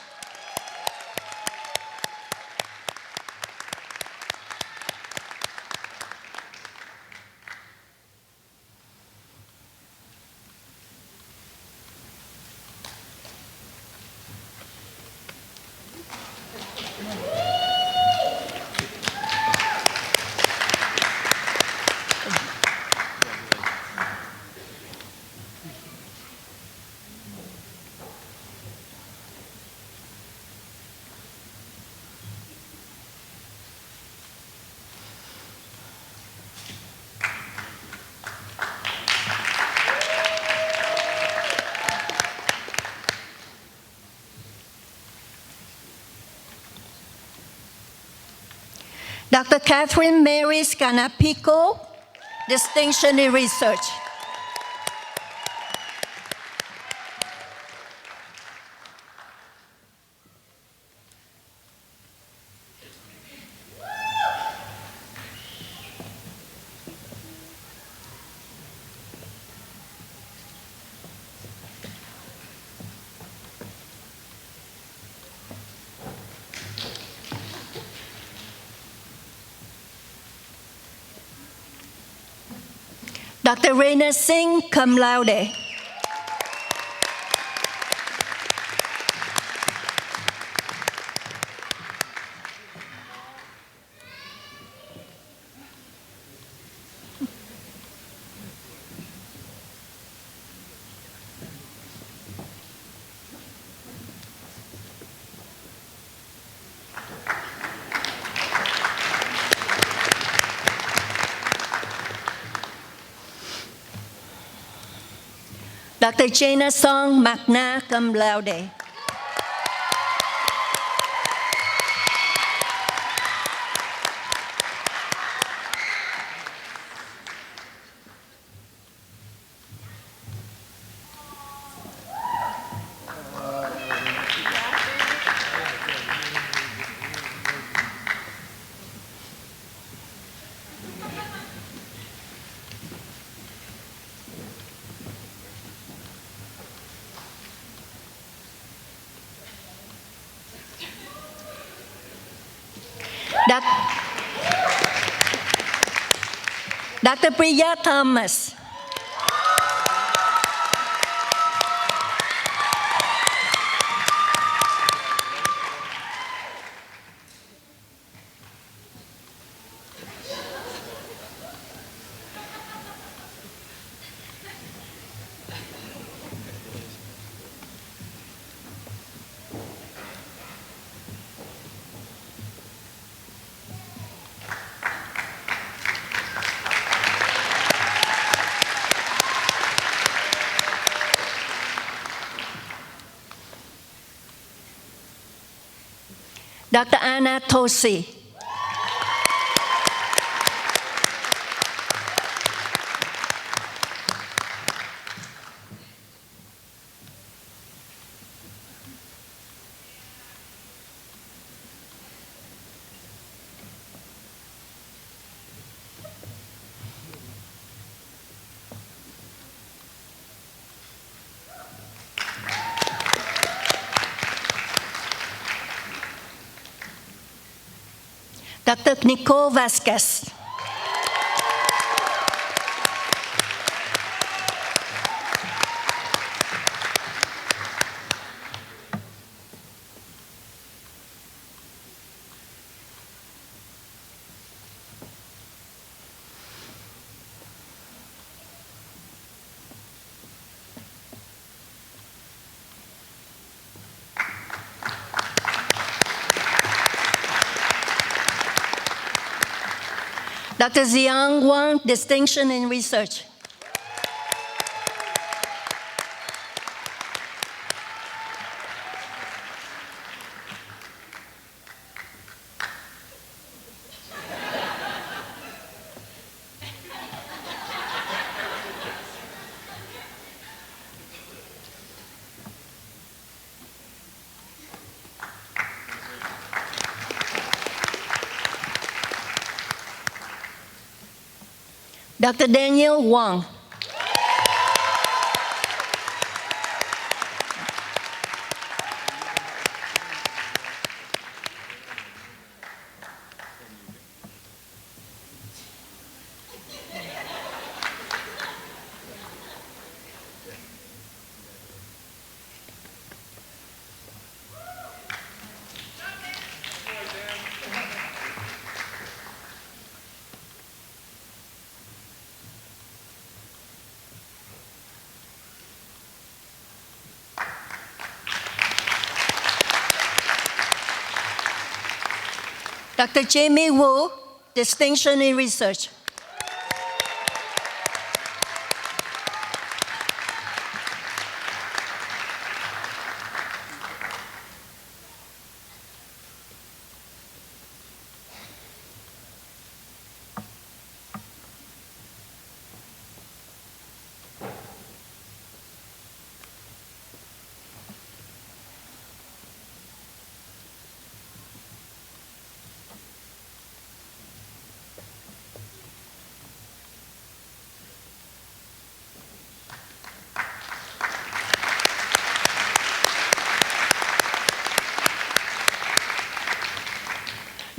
Dr. Catherine Mary Scanapico, Distinction in Research. Dr. Raina Singh, cum laude. Dr. Jana Song, magna cum laude. Dr. Priya Thomas. Dr. Anna Tosi. Dr. Nicole Vasquez. Dr. Xiang Wang, Distinction in Research. Dr. Daniel Wang. Dr. Jamie Wu, Distinction in Research.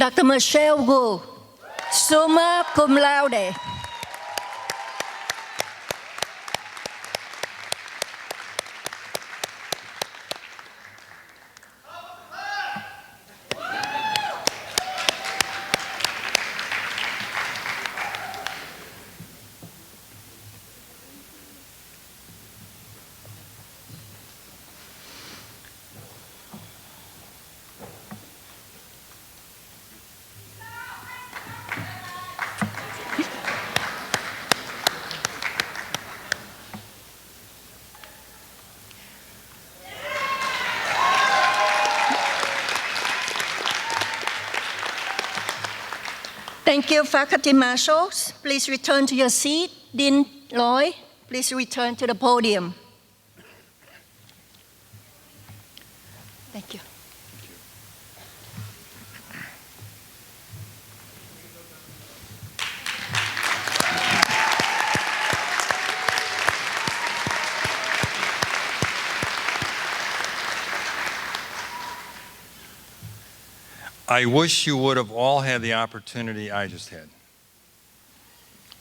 Dr. Michelle Wu, summa cum laude. Thank you, faculty marshals. Please return to your seat. Dean Lloyd, please return to the podium. Thank you. I wish you would have all had the opportunity I just had.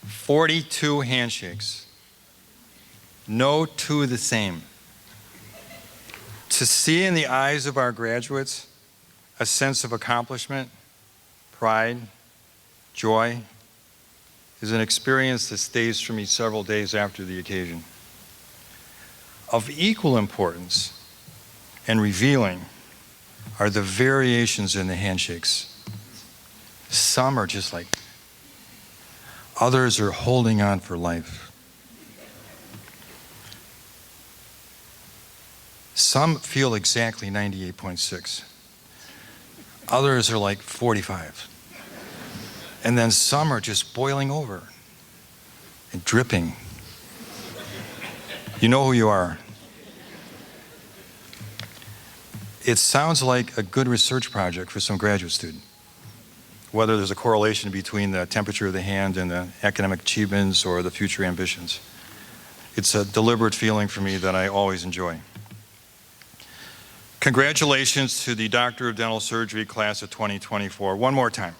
42 handshakes. No two the same. To see in the eyes of our graduates a sense of accomplishment, pride, joy, is an experience that stays for me several days after the occasion. Of equal importance and revealing are the variations in the handshakes. Some are just like, others are holding on for life. Some feel exactly 98.6. Others are like 45. And then some are just boiling over and dripping. You know who you are. It sounds like a good research project for some graduate student. Whether there's a correlation between the temperature of the hand and the academic achievements or the future ambitions. It's a deliberate feeling for me that I always enjoy. Congratulations to the Doctor of Dental Surgery class of 2024. One more time.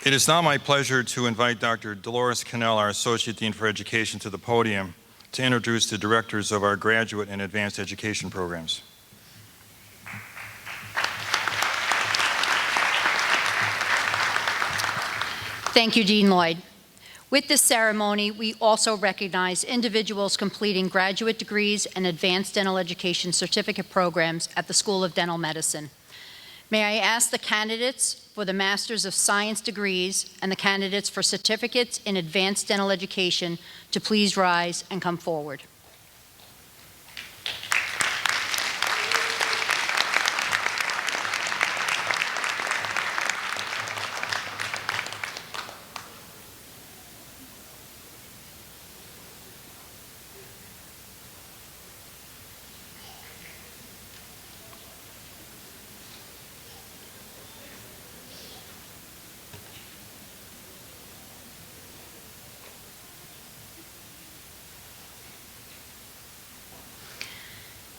It is now my pleasure to invite Dr. Dolores Cannell, our Associate Dean for Education, to the podium to introduce the directors of our graduate and advanced education programs. Thank you, Dean Lloyd. With this ceremony, we also recognize individuals completing graduate degrees and advanced dental education certificate programs at the School of Dental Medicine. May I ask the candidates for the Masters of Science degrees and the candidates for certificates in advanced dental education to please rise and come forward.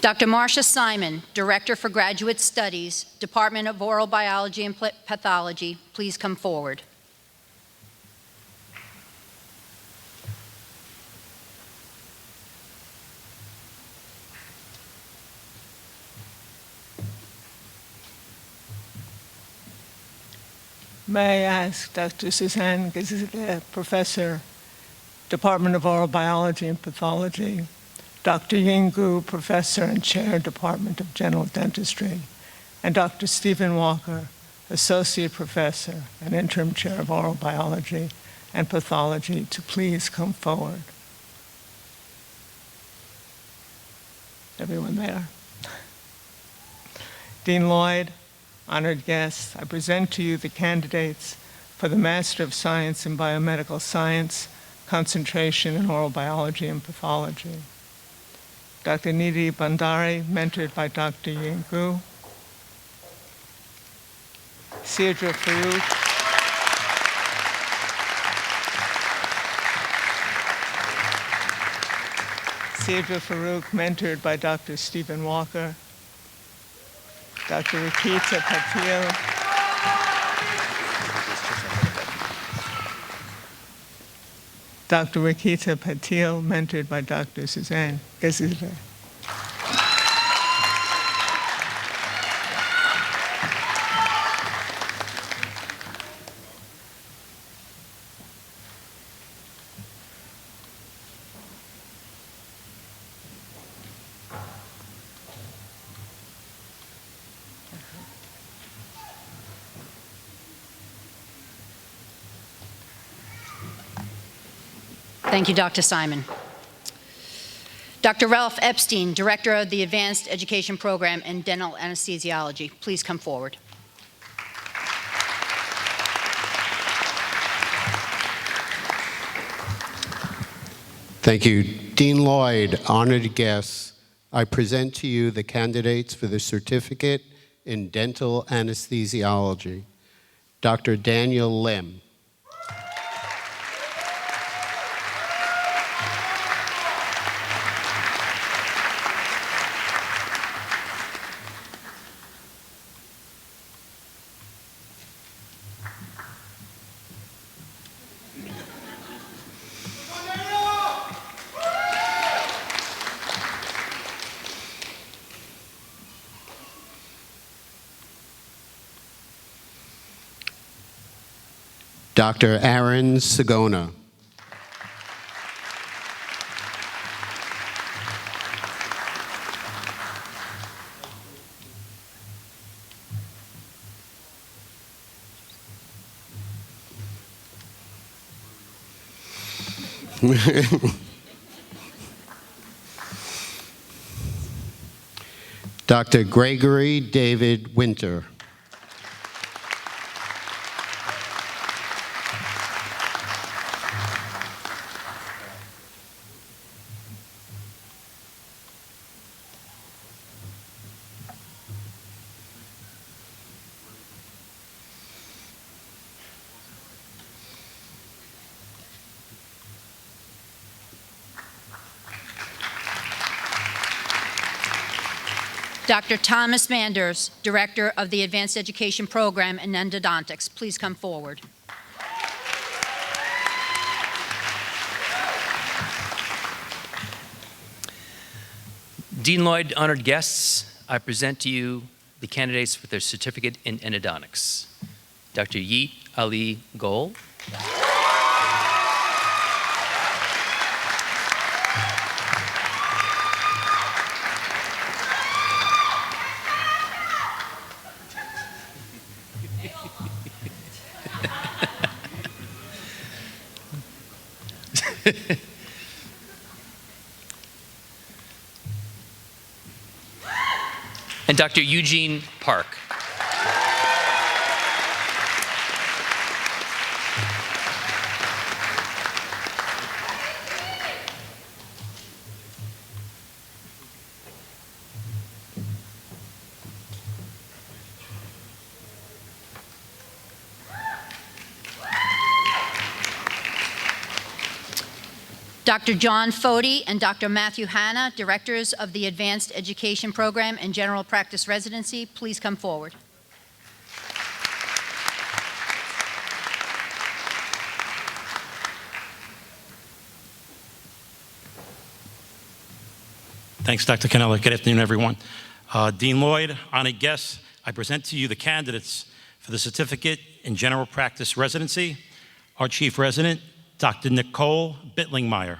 Dr. Marcia Simon, Director for Graduate Studies, Department of Oral Biology and Pathology, please come forward. May I ask Dr. Suzanne Gazilla, Professor, Department of Oral Biology and Pathology, Dr. Ying-Gu, Professor and Chair, Department of General Dentistry, and Dr. Stephen Walker, Associate Professor and Interim Chair of Oral Biology and Pathology, to please come forward. Everyone there? Dean Lloyd, honored guests, I present to you the candidates for the Master of Science in Biomedical Science, concentration in Oral Biology and Pathology. Dr. Nidhi Bhandari, mentored by Dr. Ying-Gu. Sidra Farouk. Sylvia Farouk, mentored by Dr. Stephen Walker. Dr. Rakita Patil. Dr. Rakita Patil, mentored by Dr. Suzanne Gazizler. Thank you, Dr. Simon. Dr. Ralph Epstein, Director of the Advanced Education Program in Dental Anesthesiology, please come forward. Thank you. Dean Lloyd, honored guests, I present to you the candidates for the Certificate in Dental Anesthesiology. Dr. Daniel Lim. Dr. Aaron Sagona. Dr. Gregory David Winter. Dr. Thomas Manders, Director of the Advanced Education Program in Endodontics, please come forward. Dean Lloyd, honored guests, I present to you the candidates for their certificate in endodontics. Dr. Yeet Ali Gol. And Dr. Eugene Park. Dr. John Fody and Dr. Matthew Hanna, Directors of the Advanced Education Program and General Practice Residency, please come forward. Thanks, Dr. Cannella. Good afternoon, everyone. Dean Lloyd, honored guests, I present to you the candidates for the Certificate in General Practice Residency. Our Chief Resident, Dr. Nicole Bittlingmeyer.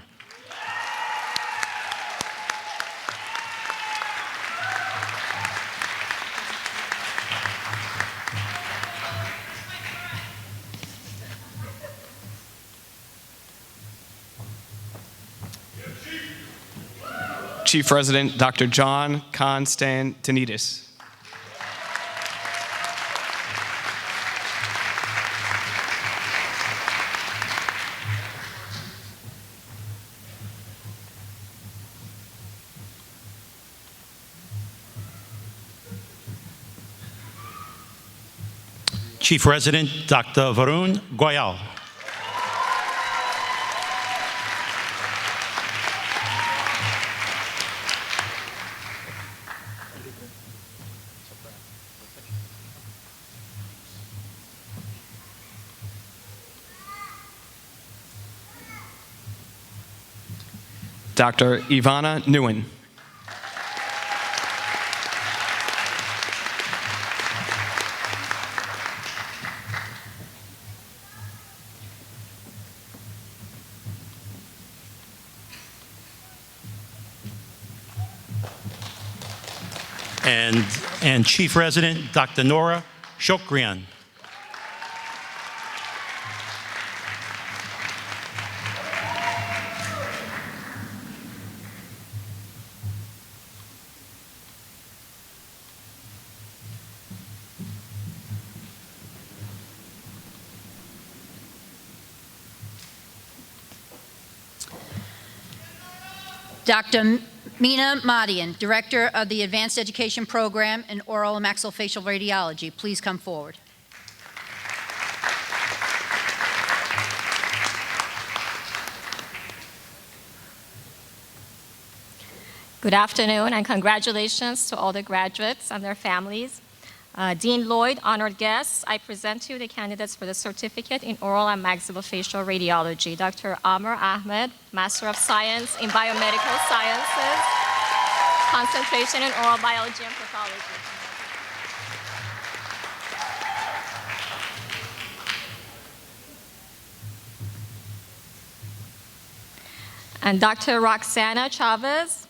Chief Resident, Dr. John Constantinidis. Chief Resident, Dr. Varun Goyal. Dr. Ivana Nguyen. And Chief Resident, Dr. Nora Shokrian. Dr. Meena Madian, Director of the Advanced Education Program in Oral and Maxillofacial Radiology, please come forward. Good afternoon and congratulations to all the graduates and their families. Dean Lloyd, honored guests, I present to you the candidates for the certificate in oral and maxillofacial radiology. Dr. Amr Ahmed, Master of Science in Biomedical Sciences, concentration in oral biology and pathology. And Dr. Roxana Chavez,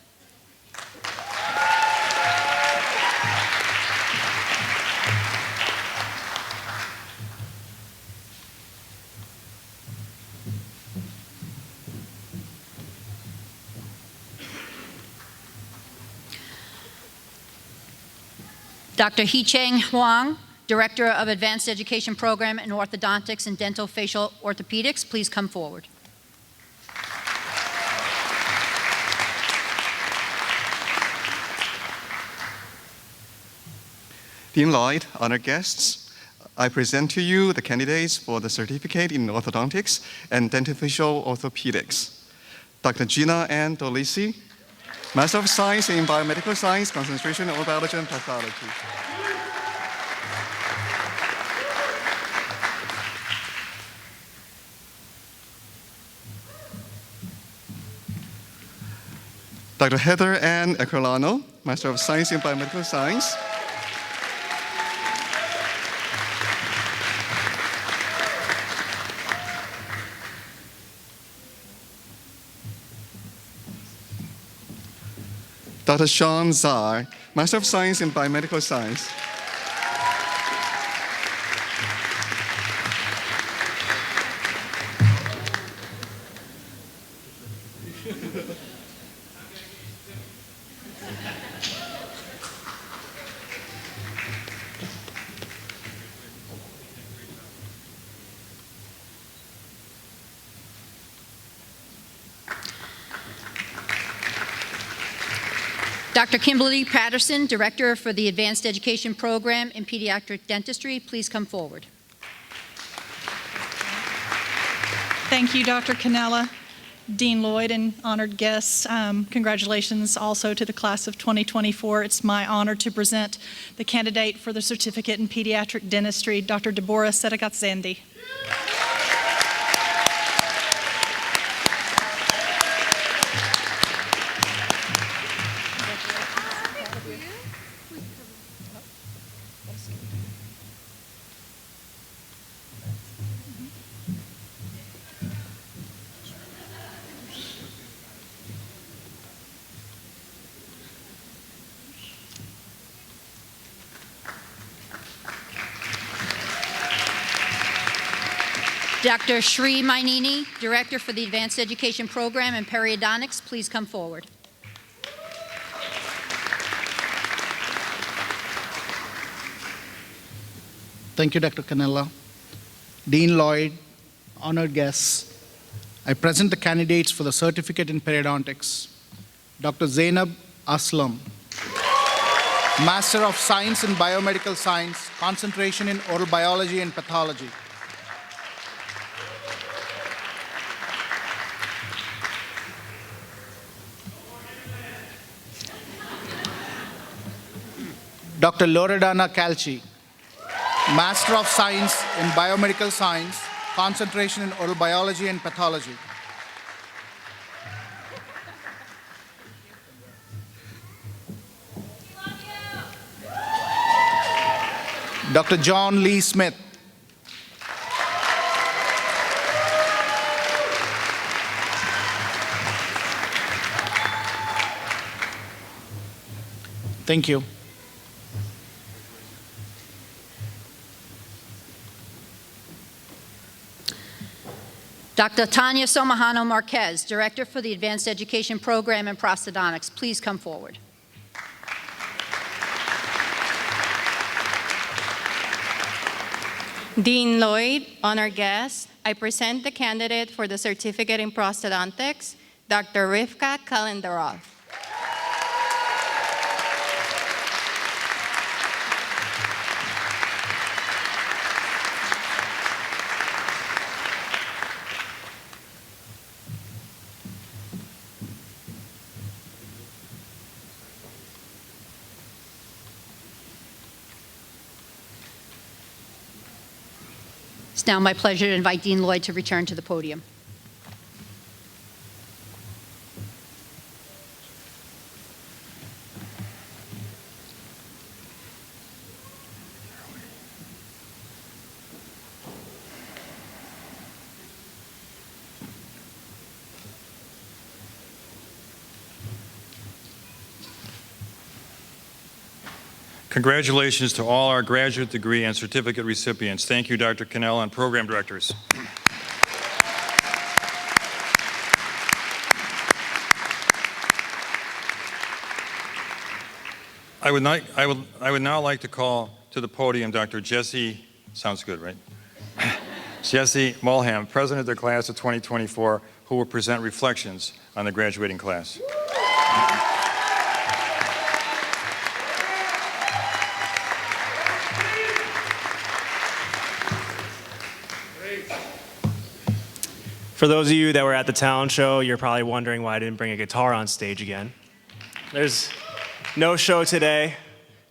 Dr. Hee-Cheng Huang, Director of Advanced Education Program in Orthodontics and Dental Facial Orthopedics, please come forward. Dean Lloyd, honored guests, I present to you the candidates for the certificate in orthodontics and dental facial orthopedics. Dr. Gina Ann Dolisi, Master of Science in Biomedical Science, concentration in oral biology and pathology. Dr. Heather Ann Acolano, Master of Science in Biomedical Science. Dr. Sean Czar, Master of Science in Biomedical Science. Dr. Kimberly Patterson, Director for the Advanced Education Program in Pediatric Dentistry, please come forward. Thank you, Dr. Cannella, Dean Lloyd, and honored guests. Congratulations also to the class of 2024. It's my honor to present the candidate for the certificate in pediatric dentistry, Dr. Deborah Sedagatzandi. Dr. Shri Mainini, Director for the Advanced Education Program in Periodontics, please come forward. Thank you, Dr. Cannella. Dean Lloyd, honored guests, I present the candidates for the certificate in periodontics. Dr. Zainab Aslam, Master of Science in Biomedical Science, concentration in oral biology and pathology. Dr. Loredana Calci, Master of Science in Biomedical Science, concentration in oral biology and pathology. Dr. John Lee Smith. Thank you. Dr. Tanya Somajano Marquez, Director for the Advanced Education Program in Prosthodontics, please come forward. Dean Lloyd, honored guest, I present the candidate for the certificate in prosthodontics, Dr. Rivka Kalendarov. It's now my pleasure to invite Dean Lloyd to return to the podium. Congratulations to all our graduate degree and certificate recipients. Thank you, Dr. Cannella and program directors. I would now like to call to the podium Dr. Jesse, sounds good, right? Jesse Mulham, President of the class of 2024, who will present reflections on the graduating class. For those of you that were at the talent show, you're probably wondering why I didn't bring a guitar on stage again. There's no show today,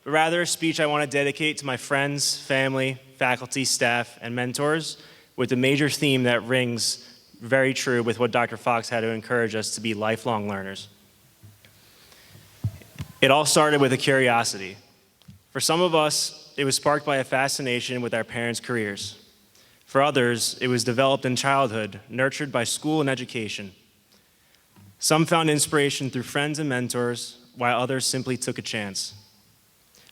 but rather a speech I want to dedicate to my friends, family, faculty, staff, and mentors with a major theme that rings very true with what Dr. Fox had to encourage us to be lifelong learners. It all started with a curiosity. For some of us, it was sparked by a fascination with our parents' careers. For others, it was developed in childhood, nurtured by school and education. Some found inspiration through friends and mentors, while others simply took a chance.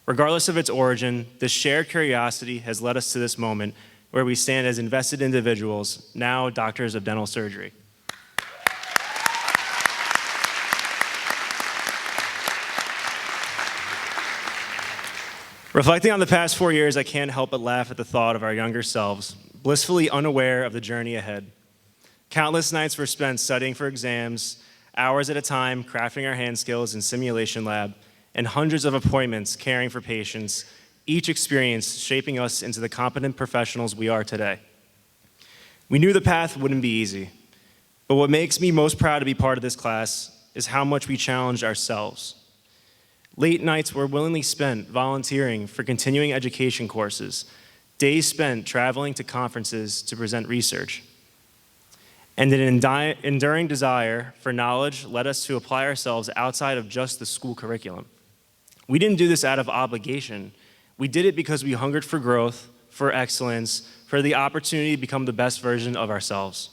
Regardless of its origin, this shared curiosity has led us to this moment where we stand as invested individuals, now doctors of dental surgery. Reflecting on the past 4 years, I can't help but laugh at the thought of our younger selves, blissfully unaware of the journey ahead. Countless nights were spent studying for exams, hours at a time crafting our hand skills in simulation lab, and hundreds of appointments caring for patients, each experience shaping us into the competent professionals we are today. We knew the path wouldn't be easy, but what makes me most proud to be part of this class is how much we challenged ourselves. Late nights were willingly spent volunteering for continuing education courses, days spent traveling to conferences to present research. And an enduring desire for knowledge led us to apply ourselves outside of just the school curriculum. We didn't do this out of obligation. We did it because we hungered for growth, for excellence, for the opportunity to become the best version of ourselves.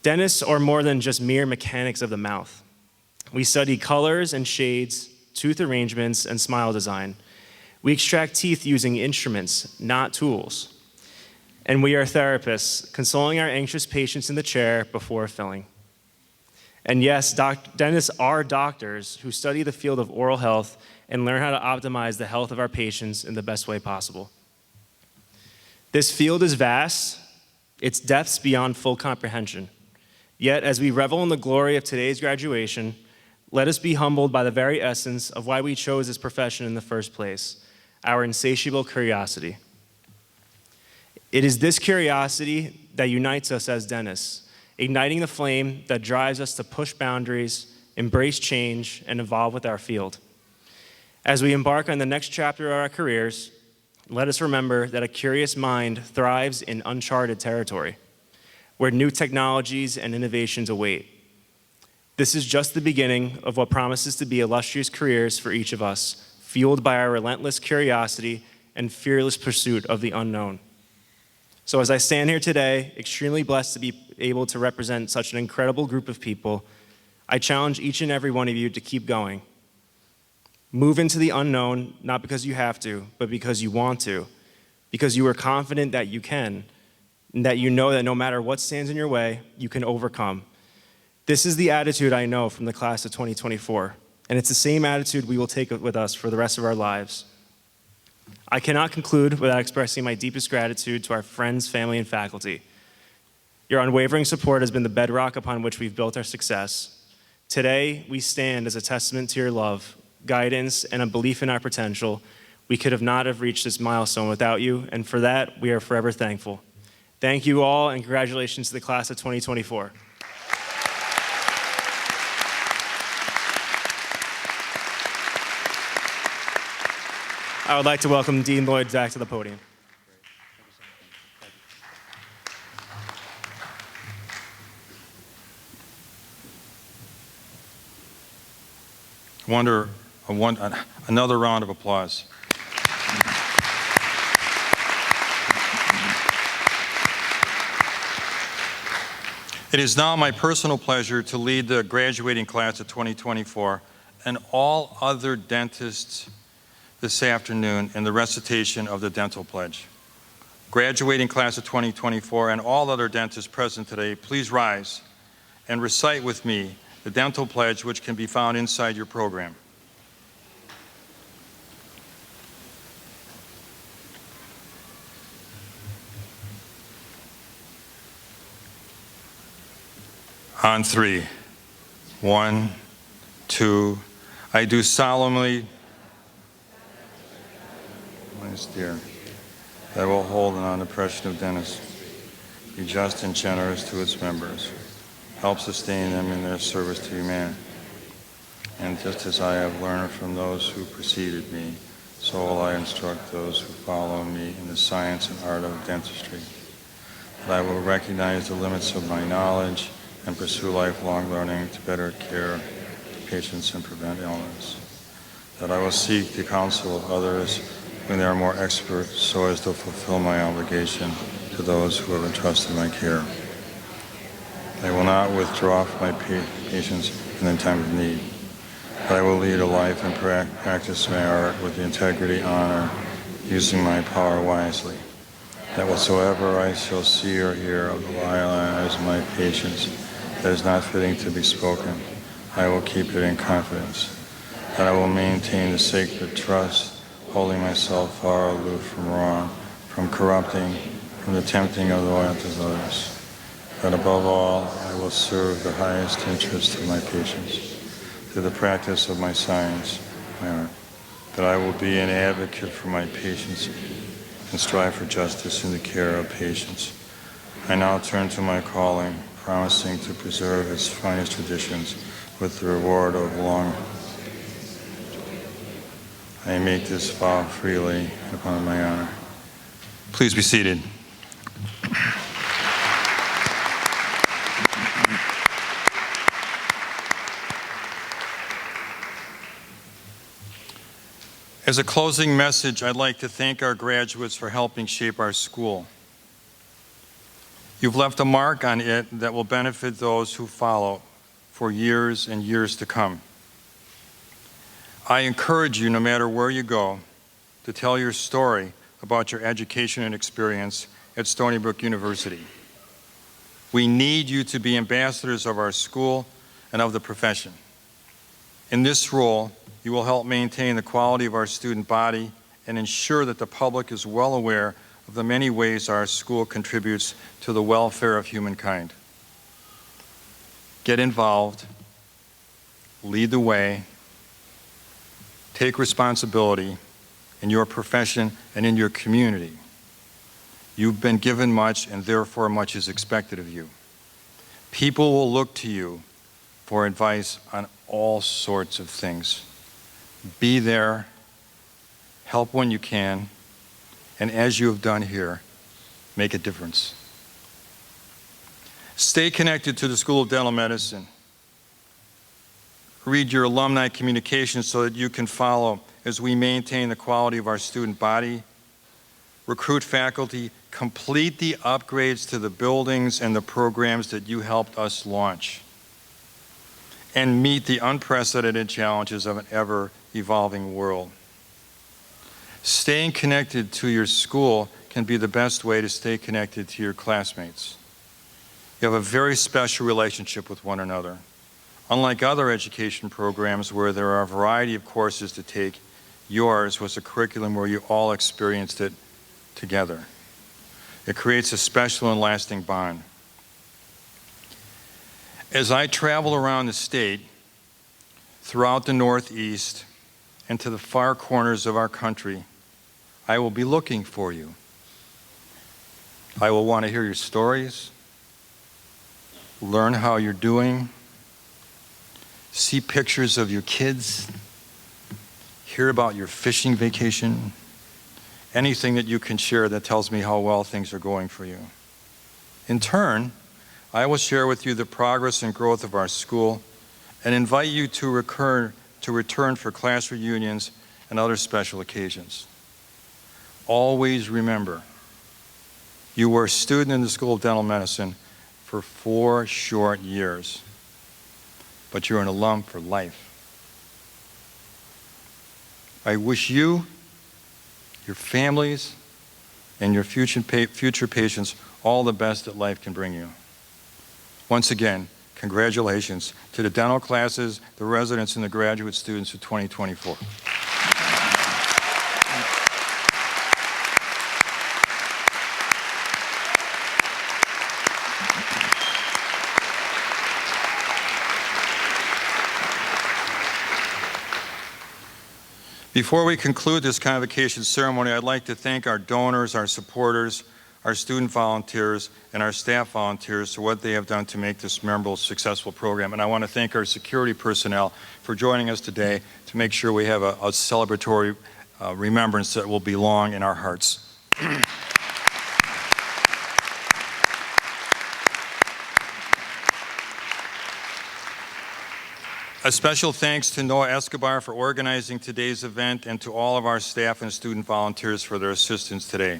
Dentists are more than just mere mechanics of the mouth. We study colors and shades, tooth arrangements, and smile design. We extract teeth using instruments, not tools. And we are therapists, consoling our anxious patients in the chair before filling. And yes, dentists are doctors who study the field of oral health and learn how to optimize the health of our patients in the best way possible. This field is vast, its depths beyond full comprehension. Yet, as we revel in the glory of today's graduation, let us be humbled by the very essence of why we chose this profession in the first place, our insatiable curiosity. It is this curiosity that unites us as dentists, igniting the flame that drives us to push boundaries, embrace change, and evolve with our field. As we embark on the next chapter of our careers, let us remember that a curious mind thrives in uncharted territory, where new technologies and innovations await. This is just the beginning of what promises to be illustrious careers for each of us, fueled by our relentless curiosity and fearless pursuit of the unknown. So as I stand here today, extremely blessed to be able to represent such an incredible group of people, I challenge each and every one of you to keep going. Move into the unknown, not because you have to, but because you want to, because you are confident that you can, and that you know that no matter what stands in your way, you can overcome. This is the attitude I know from the class of 2024, and it's the same attitude we will take with us for the rest of our lives. I cannot conclude without expressing my deepest gratitude to our friends, family, and faculty. Your unwavering support has been the bedrock upon which we've built our success. Today, we stand as a testament to your love, guidance, and a belief in our potential. We could not have reached this milestone without you, and for that, we are forever thankful. Thank you all, and congratulations to the class of 2024. I would like to welcome Dean Lloyd back to the podium. Another round of applause. It is now my personal pleasure to lead the graduating class of 2024 and all other dentists this afternoon in the recitation of the Dental Pledge. Graduating class of 2024 and all other dentists present today, please rise and recite with me the Dental Pledge, which can be found inside your program. On three. 1, 2, I do solemnly, dear, that I will hold an honor profession of dentist, be just and generous to its members, help sustain them in their service to humanity. And just as I have learned from those who preceded me, so will I instruct those who follow me in the science and art of dentistry. That I will recognize the limits of my knowledge and pursue lifelong learning to better care patients and prevent illness. That I will seek the counsel of others when they are more expert, so as to fulfill my obligation to those who have entrusted my care. I will not withdraw from my patients in the time of need, but I will lead a life and practice my art with the integrity, honor, using my power wisely. That whatsoever I shall see or hear of the lives of my patients that is not fitting to be spoken, I will keep it in confidence. That I will maintain the sacred trust, holding myself far aloof from wrong, from corrupting, from the tempting of the loyalty of others. That above all, I will serve the highest interest of my patients through the practice of my science, my art. That I will be an advocate for my patients and strive for justice in the care of patients. I now turn to my calling, promising to preserve its finest traditions with the reward of long. I make this vow freely upon my honor. Please be seated. As a closing message, I'd like to thank our graduates for helping shape our school. You've left a mark on it that will benefit those who follow for years and years to come. I encourage you, no matter where you go, to tell your story about your education and experience at Stony Brook University. We need you to be ambassadors of our school and of the profession. In this role, you will help maintain the quality of our student body and ensure that the public is well aware of the many ways our school contributes to the welfare of humankind. Get involved, lead the way, take responsibility in your profession and in your community. You've been given much, and therefore much is expected of you. People will look to you for advice on all sorts of things. Be there, help when you can, and as you have done here, make a difference. Stay connected to the School of Dental Medicine. Read your alumni communications so that you can follow as we maintain the quality of our student body recruit faculty, complete the upgrades to the buildings and the programs that you helped us launch, and meet the unprecedented challenges of an ever-evolving world. Staying connected to your school can be the best way to stay connected to your classmates. You have a very special relationship with one another. Unlike other education programs where there are a variety of courses to take, yours was a curriculum where you all experienced it together. It creates a special and lasting bond. As I travel around the state, throughout the Northeast, and to the far corners of our country, I will be looking for you. I will want to hear your stories, learn how you're doing, see pictures of your kids, hear about your fishing vacation, anything that you can share that tells me how well things are going for you. In turn, I will share with you the progress and growth of our school and invite you to return for class reunions and other special occasions. Always remember, you were a student in the School of Dental Medicine for 4 short years, but you're an alum for life. I wish you, your families, and your future patients all the best that life can bring you. Once again, congratulations to the dental classes, the residents, and the graduate students of 2024. Before we conclude this convocation ceremony, I'd like to thank our donors, our supporters, our student volunteers, and our staff volunteers for what they have done to make this memorable, successful program. And I want to thank our security personnel for joining us today to make sure we have a celebratory remembrance that will be long in our hearts. A special thanks to Noah Escobar for organizing today's event and to all of our staff and student volunteers for their assistance today.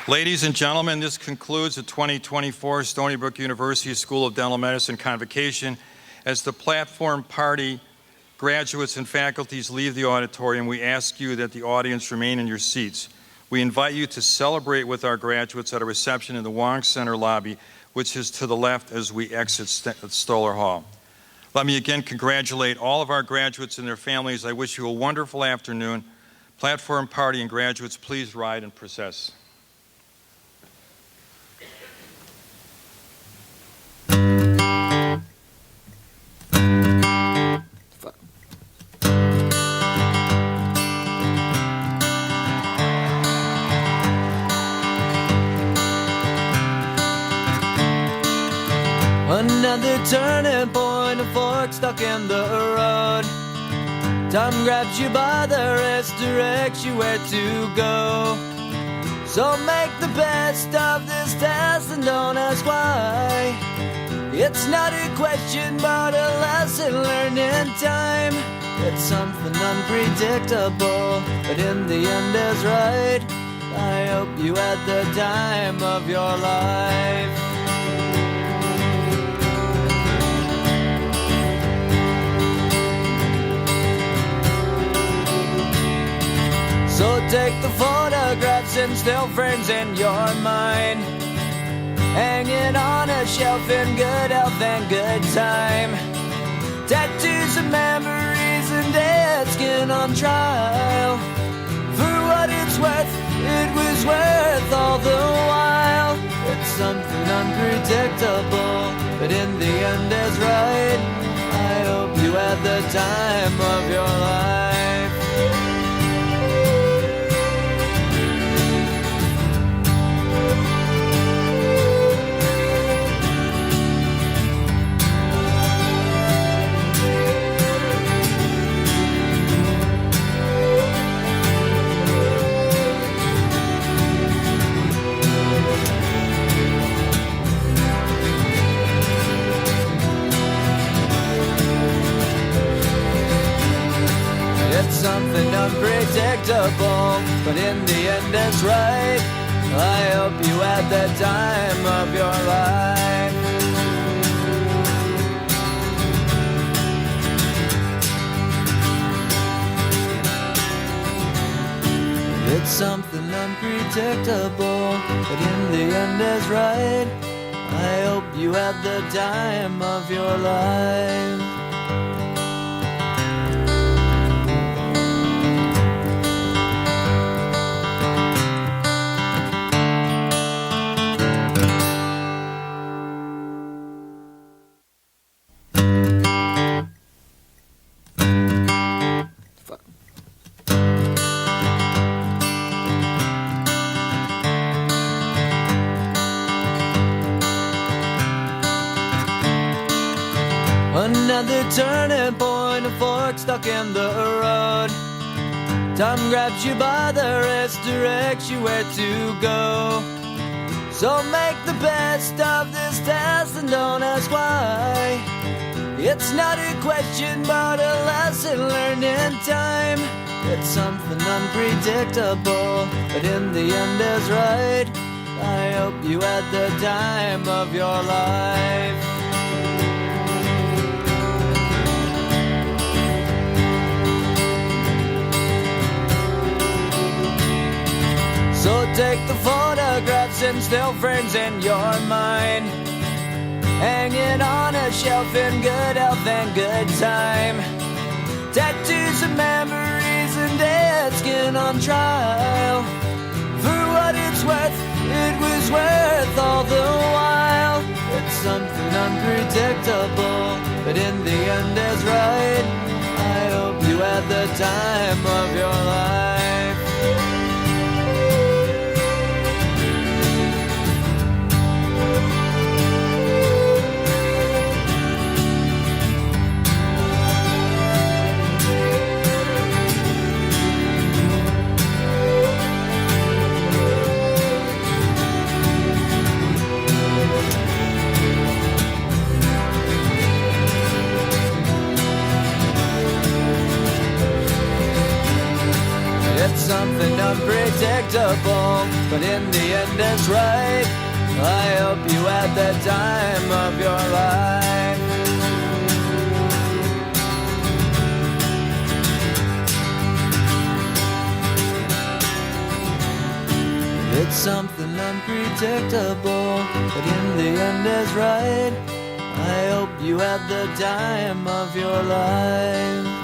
Ladies and gentlemen, this concludes the 2024 Stony Brook University School of Dental Medicine Convocation. As the platform party graduates and faculties leave the auditorium, we ask you that the audience remain in your seats. We invite you to celebrate with our graduates at a reception in the Wong Center lobby, which is to the left as we exit Stoller Hall. Let me again congratulate all of our graduates and their families. I wish you a wonderful afternoon. Platform party and graduates, please ride and process. Another turning point, a fork stuck in the road. Time grabs you by the wrist, directs you where to go. So make the best of this test and don't ask why. It's not a question but a lesson learned in time. It's something unpredictable, but in the end is right. I hope you had the time of your life. So take the photographs and still frames in your mind, hanging on a shelf in good health and good time. Tattoos of memories and dead skin on trial. For what it's worth, it was worth all the while. It's something unpredictable, but in the end is right. I hope you had the time of your life. It's something unpredictable, but in the end it's right. I hope you had the time of your life. It's something unpredictable, but in the end is right. I hope you had the time of your life. Another turning point, a fork stuck in the road. Time grabs you by the wrist, directs you where to go. So make the best of this test and don't ask why. It's not a question but a lesson learned in time. It's something unpredictable, but in the end is right. I hope you had the time of your life. So take the photographs and still frames in your mind, hang it on a shelf in good health and good time. Tattoos of memories and dead skin on trial. For what it's worth, it was worth all the while. It's something unpredictable, but in the end is right. I hope you had the time of your life. It's something unpredictable, but in the end it's right. I hope you had the time of your life. It's something unpredictable, but in the end is right. I hope you had the time of your life.